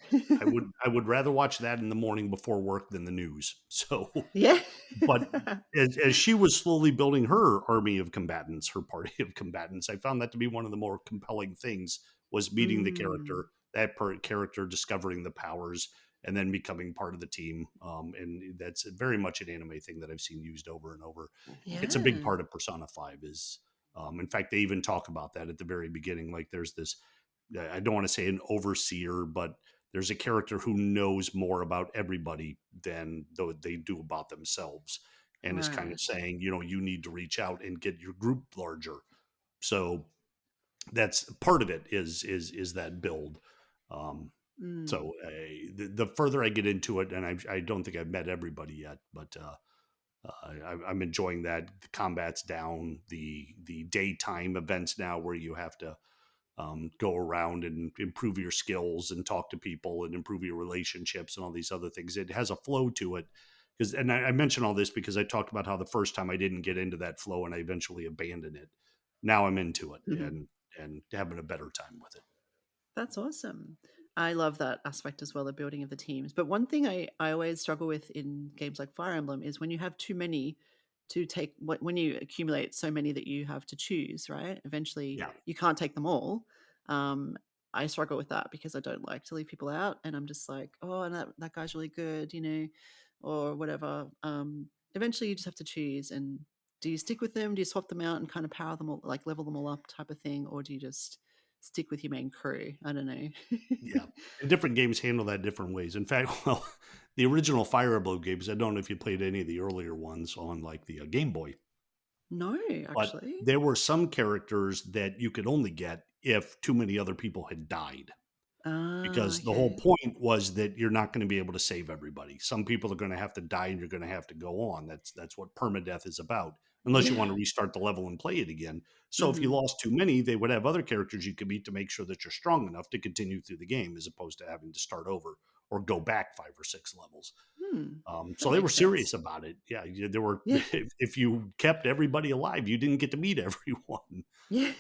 I would rather watch that in the morning before work than the news. So Yeah. but as she was slowly building her army of combatants, her party of combatants, I found that to be one of the more compelling things, was meeting the Mm. character, character discovering the powers, and then becoming part of the team. And that's very much an anime thing that I've seen used over and over. It's a big Yeah. part of Persona 5 is, in fact, they even talk about that at the very beginning. Like there's this, I don't want to say an overseer, but there's a character who knows more about everybody than though they do about themselves, and is kind of Right. saying, you need to reach out and get your group larger. So that's part of it, is that build. Um, Mm. so the further I get into it, and I don't think I've met everybody yet, but I'm enjoying that. The combat's down, the daytime events now where you have to go around and improve your skills and talk to people and improve your relationships and all these other things. It has a flow to it. Because, and I mention all this because I talked about how the first time I didn't get into that flow and I eventually abandoned it. Now I'm into it, Mhm. and having a better time with it. That's awesome. I love that aspect as well, the building of the teams. But one thing I always struggle with in games like Fire Emblem is when you have too many to take, when you accumulate so many that you have to choose, right? Eventually Yeah, you can't take them all. Um, I struggle with that because I don't like to leave people out. And I'm just like, oh, and that guy's really good, or whatever. Eventually you just have to choose. And do you stick with them? Do you swap them out and kind of power them all, like level them all up type of thing? Or do you just stick with your main crew? I don't know. yeah. And different games handle that different ways. In fact, well, the original Fire Emblem games, I don't know if you played any of the earlier ones on like the Game Boy, No, but actually. there were some characters that you could only get if too many other people had died. Ah, because the whole okay. point was that you're not going to be able to save everybody. Some people are going to have to die and you're going to have to go on. That's what permadeath is about. Unless you Yeah. want to restart the level and play it again. So if you Mhm. lost too many, they would have other characters you could meet to make sure that you're strong enough to continue through the game, as opposed to having to start over or go back 5 or 6 levels. Hmm. That So they were makes sense. serious about it. Yeah, there were. Yeah. If you kept everybody alive, you didn't get to meet everyone. Yeah.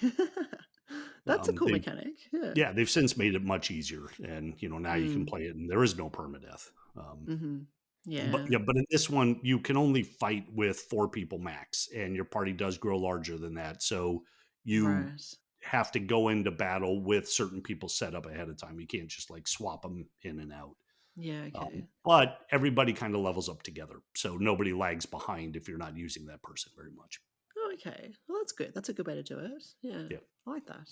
That's a cool They mechanic. Yeah. Yeah, they've since made it much easier, and now you can Mm. play it, and there is no permadeath. Mhm. But Yeah. yeah, but in this one, you can only fight with 4 people max, and your party does grow larger than that. So you Right. have to go into battle with certain people set up ahead of time. You can't just like swap them in and out. Yeah, okay. But everybody kind of levels up together, so nobody lags behind if you're not using that person very much. Oh, okay. Well, that's good. That's a good way to do it. Yeah. Yeah. I like that.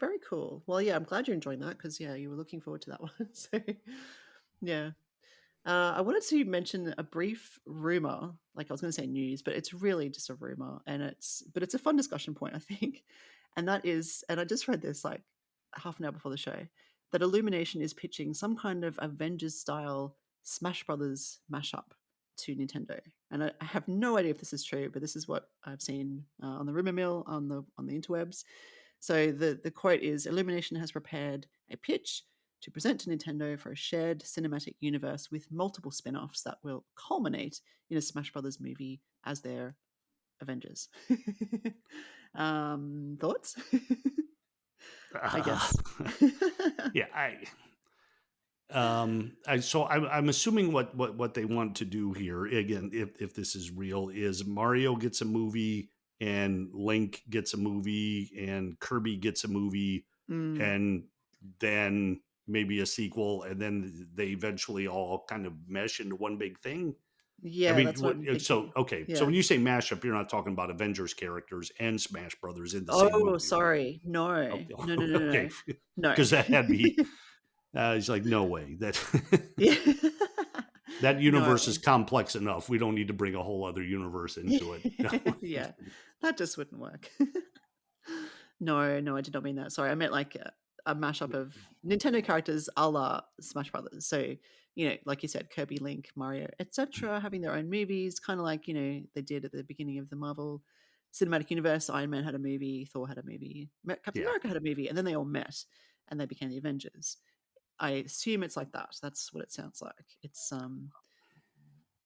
Very cool. Well, yeah, I'm glad you're enjoying that because, yeah, you were looking forward to that one. So, yeah. I wanted to mention a brief rumor. Like I was going to say news, but it's really just a rumor, and it's a fun discussion point, I think. And that is, and I just read this like half an hour before the show, that Illumination is pitching some kind of Avengers style Smash Brothers mashup to Nintendo. And I have no idea if this is true, but this is what I've seen on the rumor mill on the interwebs. So the quote is Illumination has prepared a pitch to present to Nintendo for a shared cinematic universe with multiple spin offs that will culminate in a Smash Brothers movie as their Avengers. Thoughts? I Uh, guess. yeah, I'm assuming what they want to do here, again, if this is real, is Mario gets a movie and Link gets a movie and Kirby gets a movie, Mm, and then maybe a sequel, and then they eventually all kind of mesh into one big thing. I yeah, mean, that's what I'm so thinking. okay, so Yeah. when you say mashup, you're not talking about Avengers characters and Smash Brothers in the same Oh, movie, right? sorry. No. Okay, No, no, no, no, okay, no. No. because that had me. He's like, no way that. Yeah. That No. universe is complex enough. We don't need to bring a whole other universe into it. No. Yeah. That just wouldn't work. No, no, I did not mean that. Sorry, I meant like a mashup of Nintendo characters a la Smash Brothers. So, like you said, Kirby, Link, Mario, etc., having their own movies, kind of like, they did at the beginning of the Marvel Cinematic Universe. Iron Man had a movie, Thor had a movie, Captain Yeah. America had a movie, and then they all met and they became the Avengers. I assume it's like that. That's what it sounds like. It's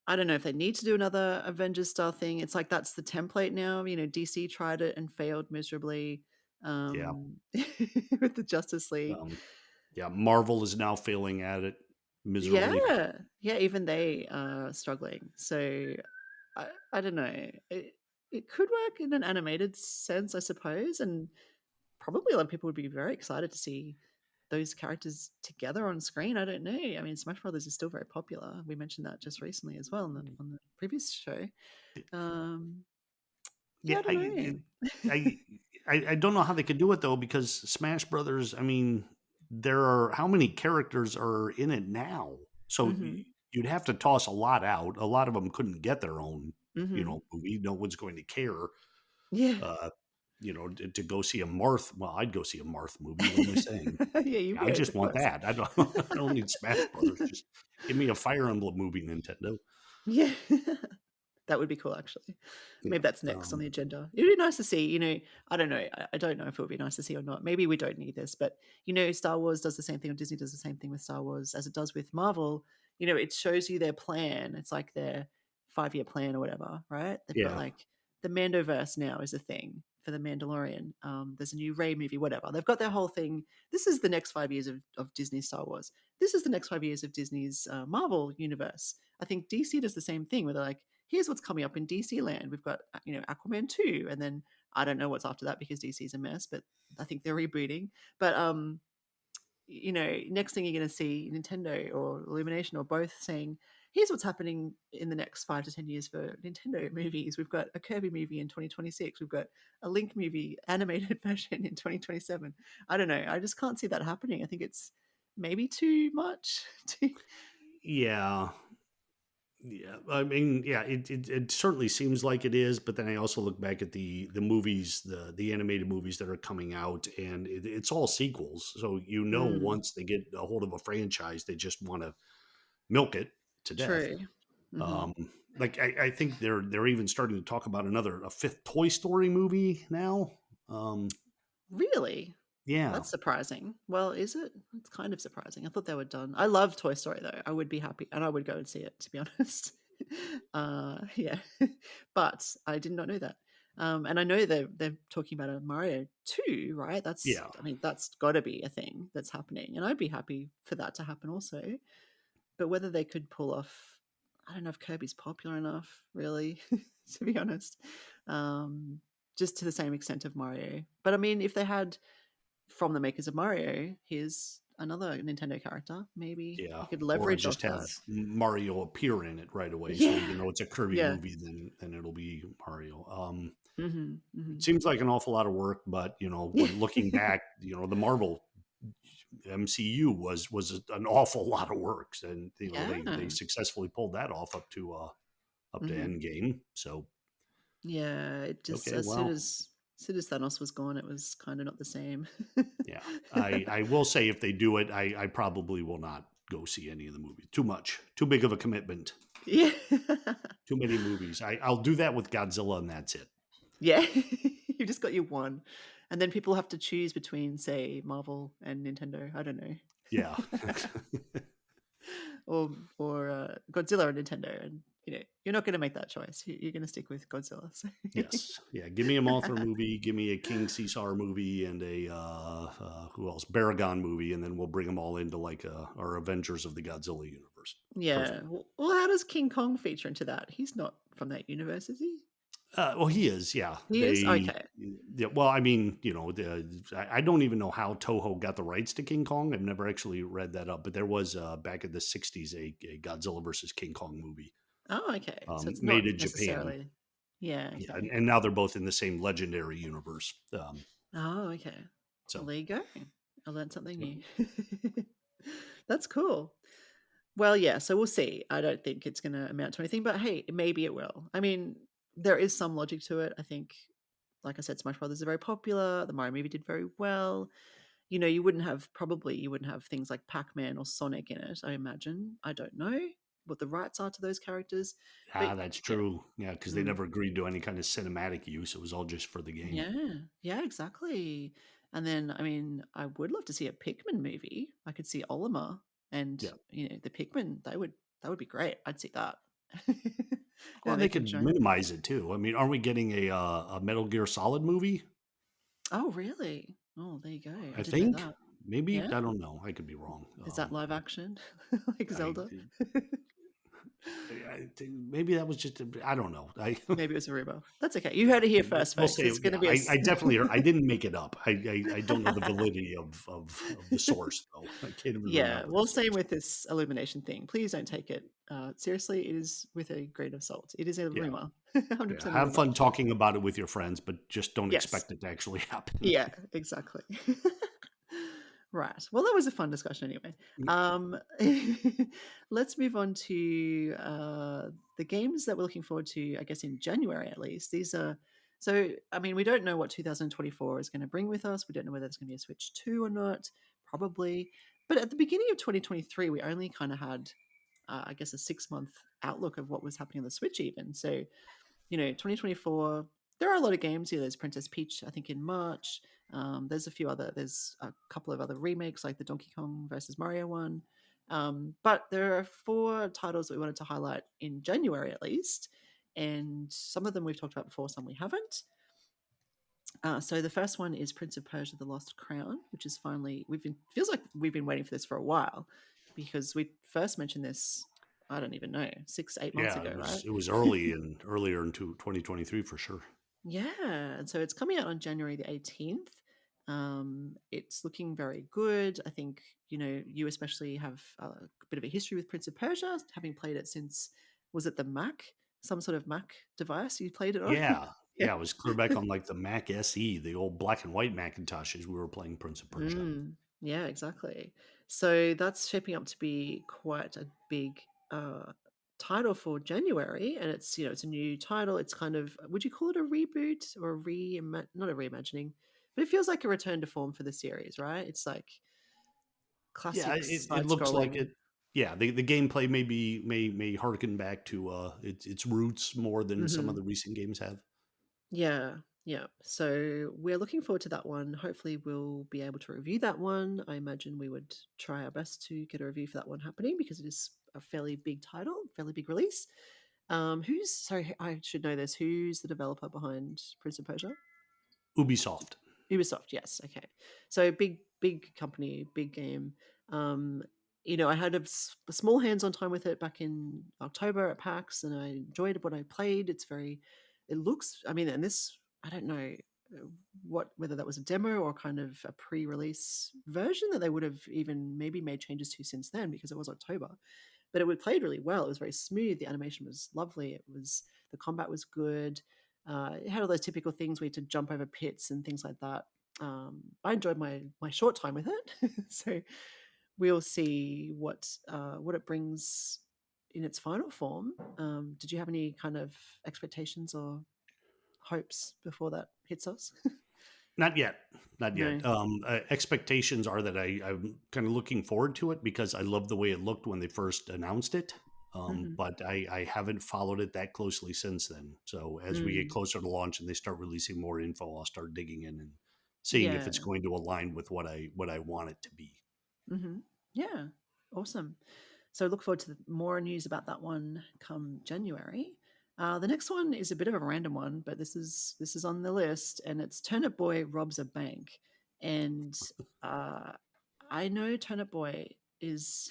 I don't know if they need to do another Avengers style thing. It's like that's the template now. DC tried it and failed miserably Yeah. with the Justice League. Um, yeah. Marvel is now failing at it miserably. Yeah, yeah, even they are struggling. So I don't know. It could work in an animated sense, I suppose, and probably a lot of people would be very excited to see those characters together on screen. I don't know. I mean, Smash Brothers is still very popular. We mentioned that just recently as well on the previous show. Um, yeah, Yeah. I don't know. I, I don't know how they could do it though, because Smash Brothers, I mean, there are how many characters are in it now? So Mhm. you'd have to toss a lot out. A lot of them couldn't get their own, Mhm. movie. No one's going to care. Yeah. Uh, to go see a Marth. Well, I'd go see a Marth movie. What am I saying? Yeah, you I would, just of want course. that. I don't. I don't need Smash Brothers. Just give me a Fire Emblem movie, Nintendo. Yeah. That would be cool, actually. Yeah. Maybe that's next on the agenda. It'd be nice to see, I don't know. I don't know if it would be nice to see or not. Maybe we don't need this, but Star Wars does the same thing, or Disney does the same thing with Star Wars as it does with Marvel. It shows you their plan. It's like their 5-year plan or whatever, right? They've got Yeah. like the Mandoverse now is a thing for the Mandalorian. There's a new Ray movie, whatever. They've got their whole thing. This is the next 5 years of Disney Star Wars. This is the next 5 years of Disney's Marvel universe. I think DC does the same thing where they're like, here's what's coming up in DC land. We've got, Aquaman 2, and then I don't know what's after that because DC is a mess, but I think they're rebooting. But next thing you're going to see Nintendo or Illumination or both saying, here's what's happening in the next 5 to 10 years for Nintendo movies. We've got a Kirby movie in 2026. We've got a Link movie animated version in 2027. I don't know. I just can't see that happening. I think it's maybe too much. Yeah. Yeah, I mean, yeah, it certainly seems like it is, but then I also look back at the movies, the animated movies that are coming out, and it's all sequels. So Mm, once they get a hold of a franchise, they just want to milk it to death. true. Mhm. Um, like I think they're even starting to talk about a fifth Toy Story movie now. Um, Really? yeah, That's surprising. Well, is it? It's kind of surprising. I thought they were done. I love Toy Story though. I would be happy and I would go and see it, to be honest. Yeah. But I did not know that. And I know they're talking about a Mario 2, right? That's yeah. I mean, that's gotta be a thing that's happening. And I'd be happy for that to happen also. But whether they could pull off, I don't know if Kirby's popular enough, really, to be honest. Um, just to the same extent of Mario. But I mean, if they had from the makers of Mario, here's another Nintendo character. Maybe Yeah, you could or leverage just off have that. Mario appear in it right away. So Yeah. even though it's a Kirby Yeah. movie, then it'll be Mario. Mhm. It Mhm. seems like an awful lot of work, but Yeah. when looking back, the Marvel MCU was an awful lot of work, and they Yeah. successfully pulled that off up to Mhm. Endgame. So Yeah, it just okay, well, as soon as Thanos was gone, it was kinda not the same. yeah, I will say if they do it, I probably will not go see any of the movies. Too much, too big of a commitment. Yeah. Too many movies. I'll do that with Godzilla, and that's it. Yeah. You just got your one, and then people have to choose between, say, Marvel and Nintendo, I don't know. Yeah. Godzilla or Nintendo, and, you're not gonna make that choice. You're gonna stick with Godzilla, so Yes. Yeah. Give me a Mothra movie. Give me a King Caesar movie, and a who else? Baragon movie, and then we'll bring them all into like our Avengers of the Godzilla universe. Yeah. Perfect. Well, how does King Kong feature into that? He's not from that universe, is he? Well, he is. Yeah. He is? Okay. Yeah. Well, I mean, I don't even know how Toho got the rights to King Kong. I've never actually read that up, but there was back in the '60s a Godzilla versus King Kong movie Oh, okay. So it's made not in Japan. necessarily. Yeah, Yeah, okay. and now they're both in the same legendary universe. Oh, okay. Well, So there you go. I learned something yep. new. That's cool. Well, yeah, so we'll see. I don't think it's gonna amount to anything, but hey, maybe it will. I mean, there is some logic to it. I think, like I said, Smash Brothers are very popular. The Mario movie did very well. You wouldn't have things like Pac-Man or Sonic in it, I imagine. I don't know what the rights are to those characters, but Ah, that's yeah. true. Yeah, because they Mm. never agreed to any kind of cinematic use. It was all just for the game. Yeah, yeah, exactly. And then, I mean, I would love to see a Pikmin movie. I could see Olimar and, Yeah. the Pikmin. That would be great. I'd see that. Well, And and they they could could join them. minimize it too. I mean, aren't we getting a Metal Gear Solid movie? Oh, really? Oh, there you go. I I didn't know think that. maybe Yeah? I don't know. I could be wrong. Is that live action? Like I, Zelda? I think maybe that was just I don't know. I Maybe it was a rumor. That's okay. You heard it here first, we'll folks. say It's gonna yeah. be a I s definitely I didn't make it up. I don't know the validity of the source though. I can't even Yeah, remember the well, same source. with this illumination thing. Please don't take it, seriously. It is with a grain of salt. It is a Yeah. rumor. Yeah, 100% a have rumor. fun talking about it with your friends, but just don't Yes. expect it to actually happen. Yeah, exactly. Right. Well, that was a fun discussion anyway. Um, let's move on to the games that we're looking forward to, I guess, in January at least. I mean, we don't know what 2024 is going to bring with us. We don't know whether there's going to be a Switch 2 or not, probably. But at the beginning of 2023, we only kind of had, I guess, a 6 month outlook of what was happening on the Switch, even. So 2024, there are a lot of games. There's Princess Peach, I think, in March. There's a couple of other remakes, like the Donkey Kong versus Mario one. But there are four titles that we wanted to highlight in January at least. And some of them we've talked about before, some we haven't. So the first one is Prince of Persia: The Lost Crown, which is finally feels like we've been waiting for this for a while because we first mentioned this. I don't even know 6 8 months Yeah, ago, right? it was earlier into 2023 for sure. Yeah, and so it's coming out on January the 18th. It's looking very good. I think, you especially have a bit of a history with Prince of Persia, having played it since, was it the Mac? Some sort of Mac device you played it on? Yeah, Yeah. yeah, it was clear back on like the Mac SE, the old black and white Macintoshes. We were playing Prince of Persia. Yeah, exactly. So that's shaping up to be quite a big title for January, and it's a new title. It's kind of, would you call it a reboot or not a reimagining, but it feels like a return to form for the series, right? It's like Yeah, classic it side looks like scrolling. it. Yeah, the gameplay may harken back to its roots more than some of Hmm. the recent games have. Yeah, yeah. So we're looking forward to that one. Hopefully, we'll be able to review that one. I imagine we would try our best to get a review for that one happening because it is a fairly big title, fairly big release. Who's sorry? I should know this. Who's the developer behind Prince of Persia? Ubisoft. Ubisoft, yes. Okay. So big company, big game. Um, I had a small hands-on time with it back in October at PAX, and I enjoyed what I played. It looks, I mean, and this, I don't know whether that was a demo or kind of a pre-release version that they would have even maybe made changes to since then because it was October. But it played really well. It was very smooth. The animation was lovely. The combat was good. It had all those typical things where you had to jump over pits and things like that. I enjoyed my short time with it, so we'll see what it brings in its final form. Did you have any kind of expectations or hopes before that hits us? Not yet. Not yet. No. Expectations are that I'm kind of looking forward to it because I love the way it looked when they first announced it. Hmm. But I haven't followed it that closely since then. So as we get Mm. closer to launch and they start releasing more info, I'll start digging in and seeing if it's Yeah. going to align with what I want it to be. Hmm. Yeah. Awesome. So look forward to more news about that one come January. The next one is a bit of a random one, but this is on the list, and it's Turnip Boy robs a bank. And uh, I know Turnip Boy is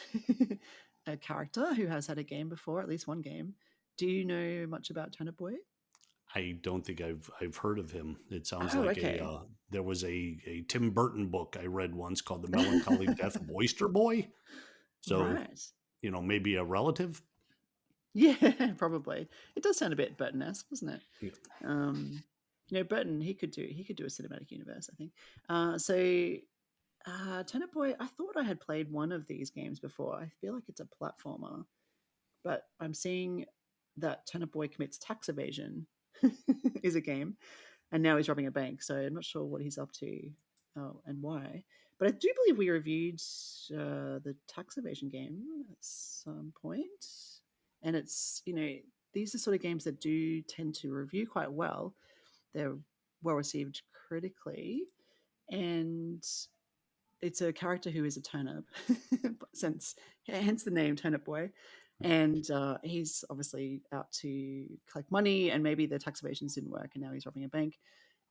a character who has had a game before, at least one game. Do you know much about Turnip Boy? I don't think I've heard of him. It sounds Oh, like okay. there was a Tim Burton book I read once called The Melancholy Death of Oyster Boy. So, Right. maybe a relative. Yeah, probably. It does sound a bit Burton-esque, doesn't it? Yeah. Um, Burton, he could do a cinematic universe, I think. Turnip Boy, I thought I had played one of these games before. I feel like it's a platformer, but I'm seeing that Turnip Boy commits tax evasion is a game, and now he's robbing a bank. So I'm not sure what he's up to, and why. But I do believe we reviewed the tax evasion game at some point, and these are sort of games that do tend to review quite well. They're well received critically, and it's a character who is a turnip, since hence the name Turnip Boy, and he's obviously out to collect money, and maybe the tax evasions didn't work, and now he's robbing a bank.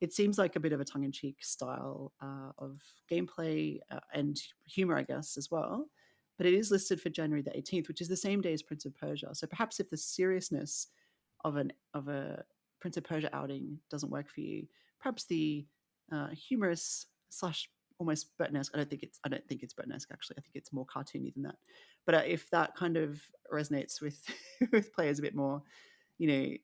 It seems like a bit of a tongue-in-cheek style of gameplay and humor, I guess, as well. But it is listed for January the 18th, which is the same day as Prince of Persia. So perhaps if the seriousness of a Prince of Persia outing doesn't work for you, perhaps the humorous slash almost Burton-esque. I don't think it's Burton-esque actually. I think it's more cartoony than that. But if that kind of resonates with with players a bit more, you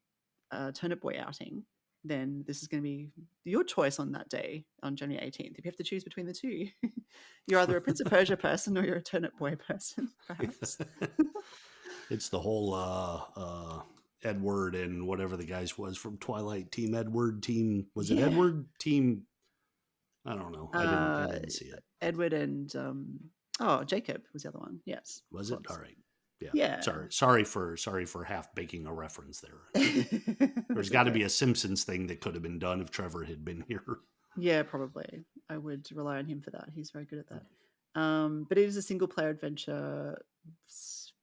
know, Turnip Boy outing, then this is going to be your choice on that day on January 18th. If you have to choose between the two, you're either a Prince of Persia person or you're a Turnip Boy person, perhaps. It's the whole Edward and whatever the guys was from Twilight. Team Edward. Team, was it Yeah. Edward? Team, I don't know. I Uh, didn't see it. Edward and Jacob was the other one. Yes, Was it? All close. right. Yeah. Yeah. Sorry for half baking a reference there. There's That's got to okay. be a Simpsons thing that could have been done if Trevor had been here. Yeah, probably. I would rely on him for that. He's very good at that. But it is a single player adventure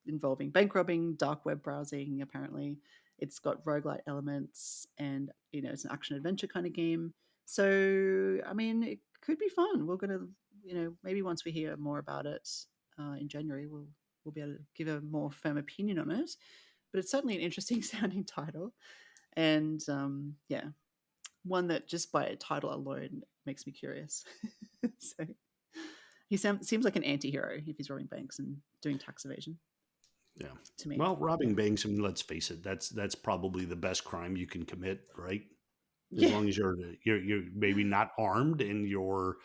involving bank robbing, dark web browsing, apparently. It's got roguelite elements, and it's an action adventure kind of game. So, I mean, it could be fun. We're going to, maybe once we hear more about it in January, we'll be able to give a more firm opinion on it. But it's certainly an interesting sounding title. And yeah, one that just by a title alone makes me curious. So seems like an anti-hero if he's robbing banks and doing tax evasion Yeah. to me. Well, Yeah. robbing banks, I mean, let's face it, that's probably the best crime you can commit, right? As Yeah. long as you're maybe not armed and you're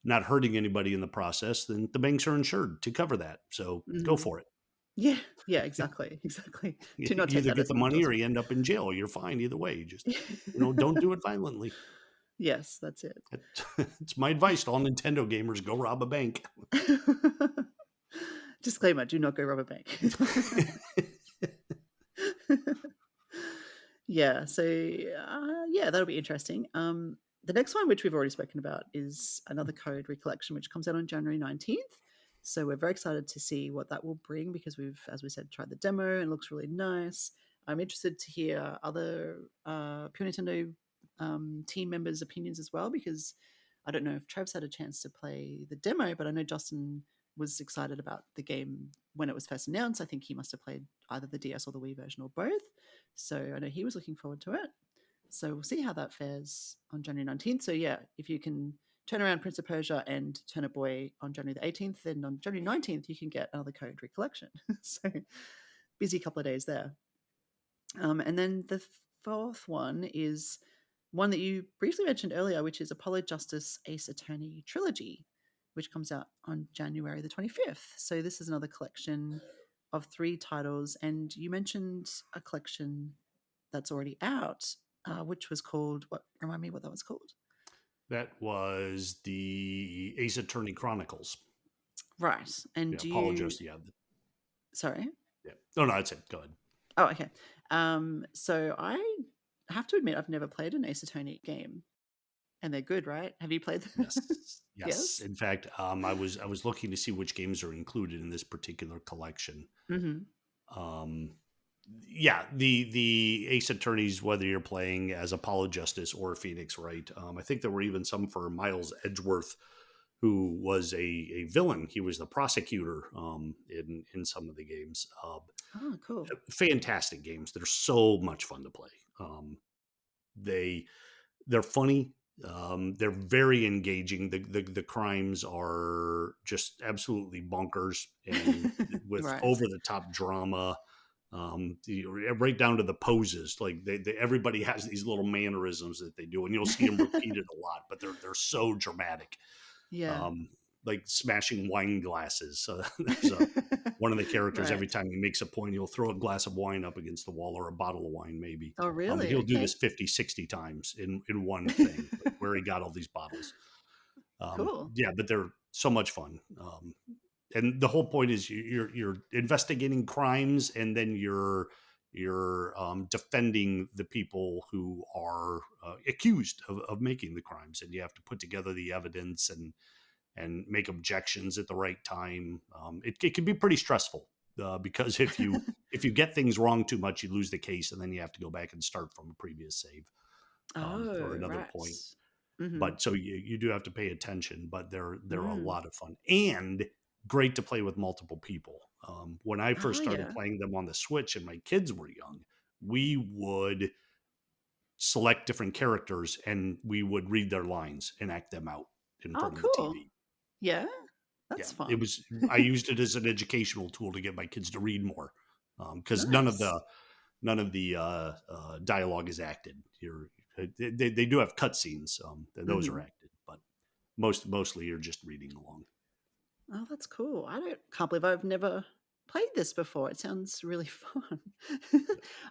not hurting anybody in the process, then the banks are insured to cover that. So go Hmm. for it. Yeah, yeah, exactly, exactly. You Do not take either that get as the an money or endorsement. you end up in jail. You're fine either way. Just, don't do it violently. Yes, that's it. It's my advice to all Nintendo gamers: go rob a bank. Disclaimer, do not go rob a bank. Yeah, so, yeah, that'll be interesting. The next one, which we've already spoken about, is another code, Recollection, which comes out on January 19th. So we're very excited to see what that will bring because we've, as we said, tried the demo and it looks really nice. I'm interested to hear other Pure Nintendo team members' opinions as well because I don't know if Trev's had a chance to play the demo, but I know Justin was excited about the game when it was first announced. I think he must have played either the DS or the Wii version or both. So I know he was looking forward to it. So we'll see how that fares on January 19th. So yeah, if you can turn around Prince of Persia and Turnip Boy on January the 18th, then on January 19th you can get another code Recollection. So busy couple of days there. And then the fourth one is one that you briefly mentioned earlier, which is Apollo Justice Ace Attorney Trilogy, which comes out on January the 25th. So this is another collection of 3 titles. And you mentioned a collection that's already out, which was called what? Remind me what that was called. That was the Ace Attorney Chronicles. Right. And Yeah, do you? apologize. Yeah, Sorry. yeah. No, no, that's it. Go ahead. Oh, okay. So I have to admit I've never played an Ace Attorney game, and they're good, right? Have you played them? Yes, yes. Yes. In fact, I was looking to see which games are included in this particular collection. Mm-hmm. Um, yeah, the Ace Attorneys, whether you're playing as Apollo Justice or Phoenix Wright, I think there were even some for Miles Edgeworth, who was a villain. He was the prosecutor in some of the games. Oh, cool. Fantastic games. They're so much fun to play. They they're funny. They're very engaging. The crimes are just absolutely bonkers and with Right. over the top drama. Right down to the poses. Like everybody has these little mannerisms that they do, and you'll see them repeated a lot. But they're so dramatic. Yeah. Um, like smashing wine glasses. There's a one of the characters, every Right. time he makes a point, he'll throw a glass of wine up against the wall or a bottle of wine, maybe. Oh, But really? he'll do Okay. this 50, 60 times in one thing, like where he got all these bottles. Cool. Yeah, but they're so much fun. And the whole point is you're investigating crimes, and then you're defending the people who are accused of making the crimes, and you have to put together the evidence and make objections at the right time. It can be pretty stressful because if you get things wrong too much, you lose the case, and then you have to go back and start from a previous save or Oh, another right. point. Mm-hmm. But so you do have to pay attention. But they're a Mm. lot of fun and great to play with multiple people. When I first Oh, started yeah. playing them on the Switch and my kids were young, we would select different characters and we would read their lines and act them out in Oh, front of the cool. TV. Yeah. Yeah, That's it fun. was. I used it as an educational tool to get my kids to read more, because Nice. none of the dialogue is acted. They do have cutscenes, and those are Mm-hmm. acted, but mostly you're just reading along. Oh, that's cool. Can't believe I've never played this before. It sounds really fun.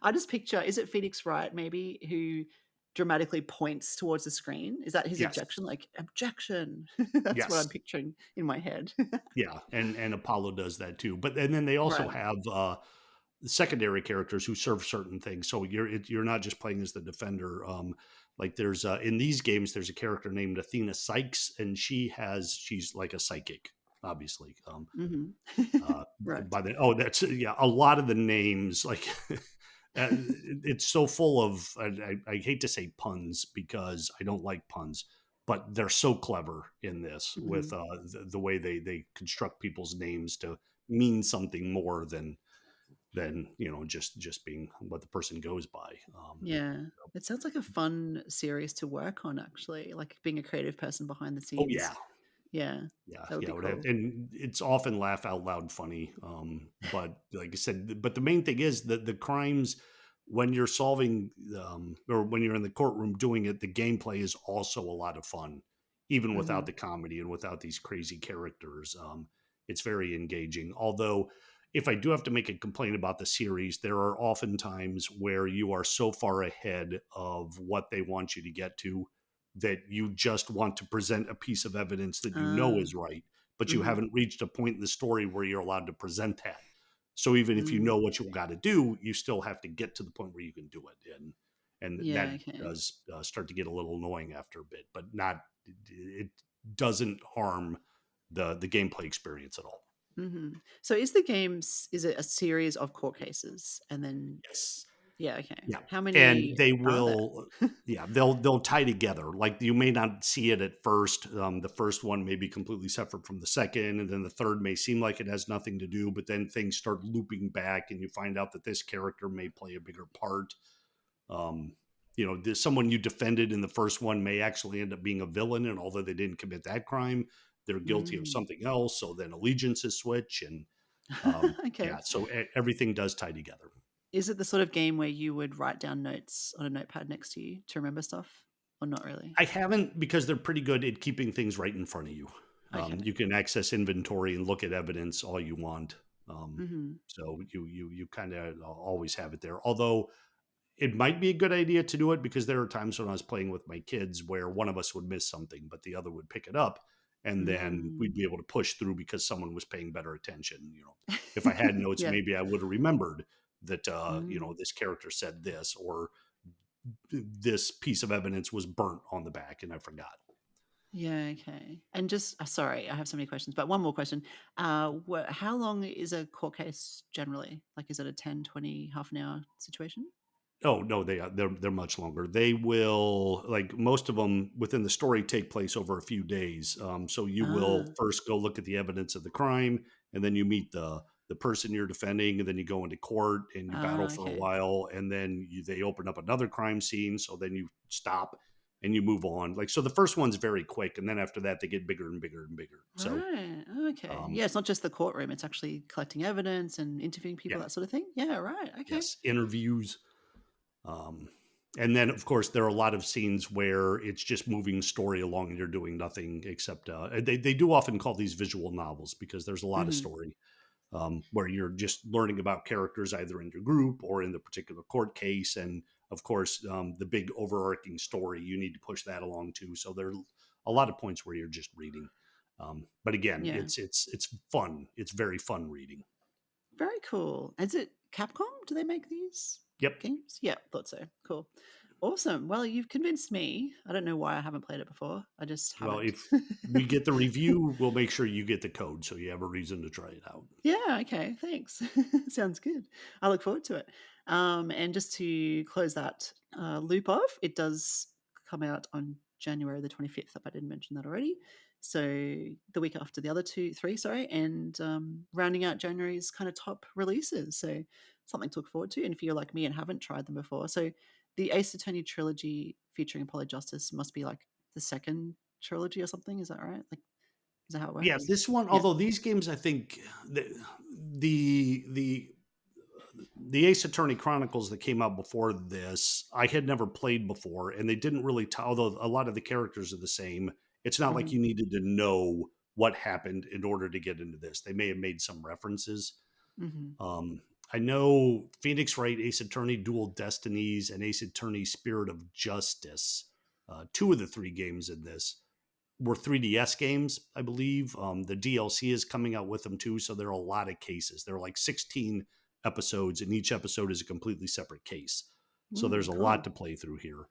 I just picture, is it Phoenix Wright maybe who dramatically points towards the screen? Is that his Yes, objection? Like objection. That's what I'm yes, picturing in my head. yeah, and Apollo does that too. But and then they also Right. have secondary characters who serve certain things. So you're not just playing as the defender. Like there's in these games, there's a character named Athena Sykes, and she's like a psychic, obviously. Hmm. Uh, Right. by the that's yeah, a lot of the names like. It's so full of I hate to say puns because I don't like puns, but they're so clever in this Hmm. with the way they construct people's names to mean something more than just being what the person goes by. Yeah. It sounds like a fun series to work on, actually, like being a creative person behind the Oh scenes. yeah, Yeah. That would yeah, be it would have, cool. and it's often laugh out loud funny. But like I said, but the main thing is that the crimes when you're solving or when you're in the courtroom doing it, the gameplay is also a lot of fun, even without Hmm. the comedy and without these crazy characters. It's very engaging, although. if I do have to make a complaint about the series, there are often times where you are so far ahead of what they want you to get to that you just want to present a piece of evidence that you know Ah, is right, but you mhm, haven't reached a point in the story where you're allowed to present that. So even if you mm, know what you've got to do, you still have to get to the point where you can do it, and yeah, that okay. does start to get a little annoying after a bit, but not it doesn't harm the gameplay experience at all. Mhm. So is the games is it a series of court cases? And then Yes. yeah, okay. Yeah, How and many they are there? will yeah, they'll tie together. Like, you may not see it at first. The first one may be completely separate from the second, and then the third may seem like it has nothing to do, but then things start looping back, and you find out that this character may play a bigger part. Um, there's someone you defended in the first one may actually end up being a villain, and although they didn't commit that crime, they're guilty of Mm. something else. So then allegiances switch, and Okay. yeah, so everything does tie together. Is it the sort of game where you would write down notes on a notepad next to you to remember stuff, or not really? I haven't, because they're pretty good at keeping things right in front of you. Okay. You can access inventory and look at evidence all you want. Mhm. So you kind of always have it there. Although it might be a good idea to do it, because there are times when I was playing with my kids where one of us would miss something, but the other would pick it up, and then we'd Mm. be able to push through because someone was paying better attention. If I had notes, Yeah. maybe I would have remembered that Mm. this character said this, or this piece of evidence was burnt on the back, and I forgot. Yeah, okay. And just sorry, I have so many questions, but one more question. How long is a court case generally? Like, is it a 10, 20, half an hour situation? Oh no, they're much longer. They will, like, most of them within the story, take place over a few days. So you will Ah, first go look at the evidence of the crime, and then you meet the person you're defending, and then you go into court and you battle for a okay. while, and then they open up another crime scene. So then you stop and you move on. Like, so the first one's very quick, and then after that they get bigger and bigger and bigger. So Right. Okay. um, Yeah, it's not just the courtroom, it's actually collecting evidence and interviewing yeah, people, that sort of thing. Yeah, right. Okay. yes, interviews. Um, and then, of course, there are a lot of scenes where it's just moving story along and you're doing nothing except, they do often call these visual novels, because there's a lot of Mhm. story, where you're just learning about characters either in your group or in the particular court case. And of course, the big overarching story, you need to push that along too. So there are a lot of points where you're just reading. But again, Yeah. it's fun. It's very fun reading. Very cool. Is it Capcom? Do they make these Yep. games? Yeah, thought so. Cool. Awesome. Well, you've convinced me. I don't know why I haven't played it before. I just Well, haven't. if we get the review, we'll make sure you get the code so you have a reason to try it out. Yeah, okay, thanks. Sounds good. I look forward to it. And just to close that loop off, it does come out on January the 25th, if I didn't mention that already. So the week after the other three, sorry, and rounding out January's kind of top releases. So something to look forward to. And if you're like me and haven't tried them before, so the Ace Attorney trilogy featuring Apollo Justice must be like the second trilogy or something. Is that right? Like, is that how it Yeah, works? this one, Yeah. although these games, I think the the the Ace Attorney Chronicles that came out before this, I had never played before, and they didn't really tell. Although a lot of the characters are the same, it's not like Hmm. you needed to know what happened in order to get into this. They may have made some references. Hmm. Um, I know Phoenix Wright, Ace Attorney, Dual Destinies, and Ace Attorney Spirit of Justice. Two of the three games in this were 3DS games, I believe. The DLC is coming out with them too, so there are a lot of cases. There are like 16 episodes, and each episode is a completely separate case. So there's a lot Cool. to play through here.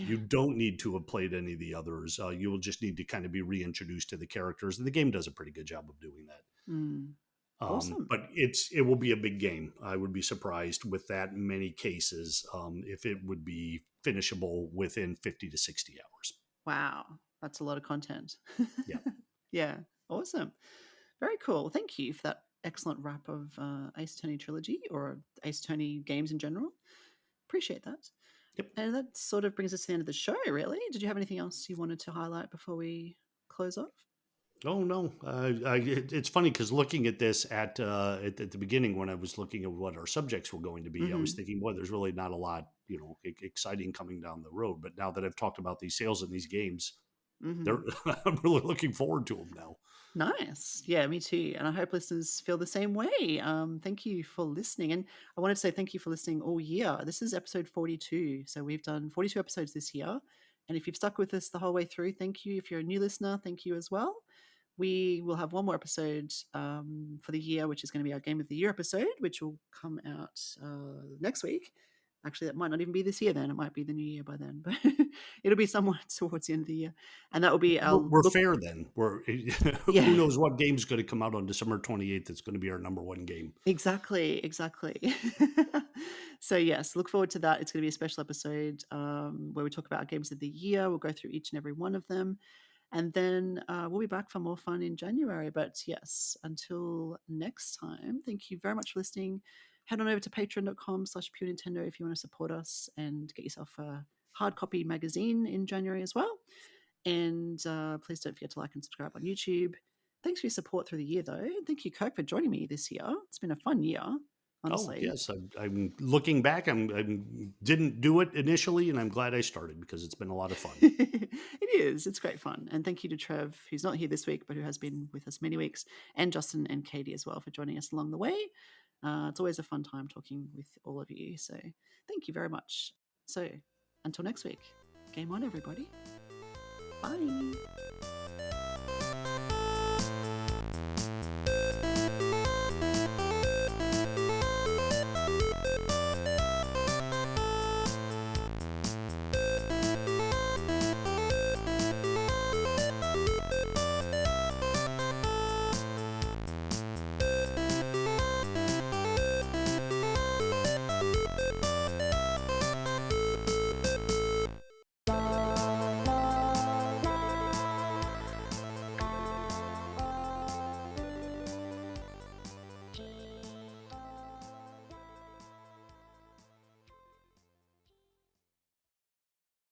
You Yeah. don't need to have played any of the others. You will just need to kind of be reintroduced to the characters, and the game does a pretty good job of doing that. Mm. Awesome. But it will be a big game. I would be surprised with that many cases, if it would be finishable within 50 to 60 hours. Wow. That's a lot of content. Yeah. Yeah. Awesome. Very cool. Thank you for that excellent wrap of Ace Attorney trilogy or Ace Attorney games in general. Appreciate that. Yep. And that sort of brings us to the end of the show, really. Did you have anything else you wanted to highlight before we close off? Oh no, it's funny because looking at this at the beginning, when I was looking at what our subjects were going to be, I was Hmm. thinking, boy, there's really not a lot, exciting coming down the road. But now that I've talked about these sales in these games, Mhm. They're I'm really looking forward to them now. Nice. Yeah, me too. And I hope listeners feel the same way. Thank you for listening. And I wanted to say thank you for listening all year. This is episode 42. So we've done 42 episodes this year. And if you've stuck with us the whole way through, thank you. If you're a new listener, thank you as well. We will have one more episode for the year, which is going to be our Game of the Year episode, which will come out next week. Actually, that might not even be this year then. It might be the new year by then, but it'll be somewhere towards the end of the year. And that will be our We're look. fair then. We're who Yeah, knows what game's going to come out on December 28th. That's going to be our number one game. exactly, exactly. So, yes, look forward to that. It's going to be a special episode where we talk about our games of the year. We'll go through each and every one of them. And then we'll be back for more fun in January. But yes, until next time, thank you very much for listening. Head on over to patreon.com/Pure Nintendo if you want to support us and get yourself a hard copy magazine in January as well. And please don't forget to like and subscribe on YouTube. Thanks for your support through the year, though. And thank you, Kirk, for joining me this year. It's been a fun year, Oh honestly. yes, I'm looking back. I'm didn't do it initially, and I'm glad I started because it's been a lot of fun. It is. It's great fun. And thank you to Trev, who's not here this week, but who has been with us many weeks, and Justin and Katie as well for joining us along the way. It's always a fun time talking with all of you. So thank you very much. So until next week, game on, everybody. Bye.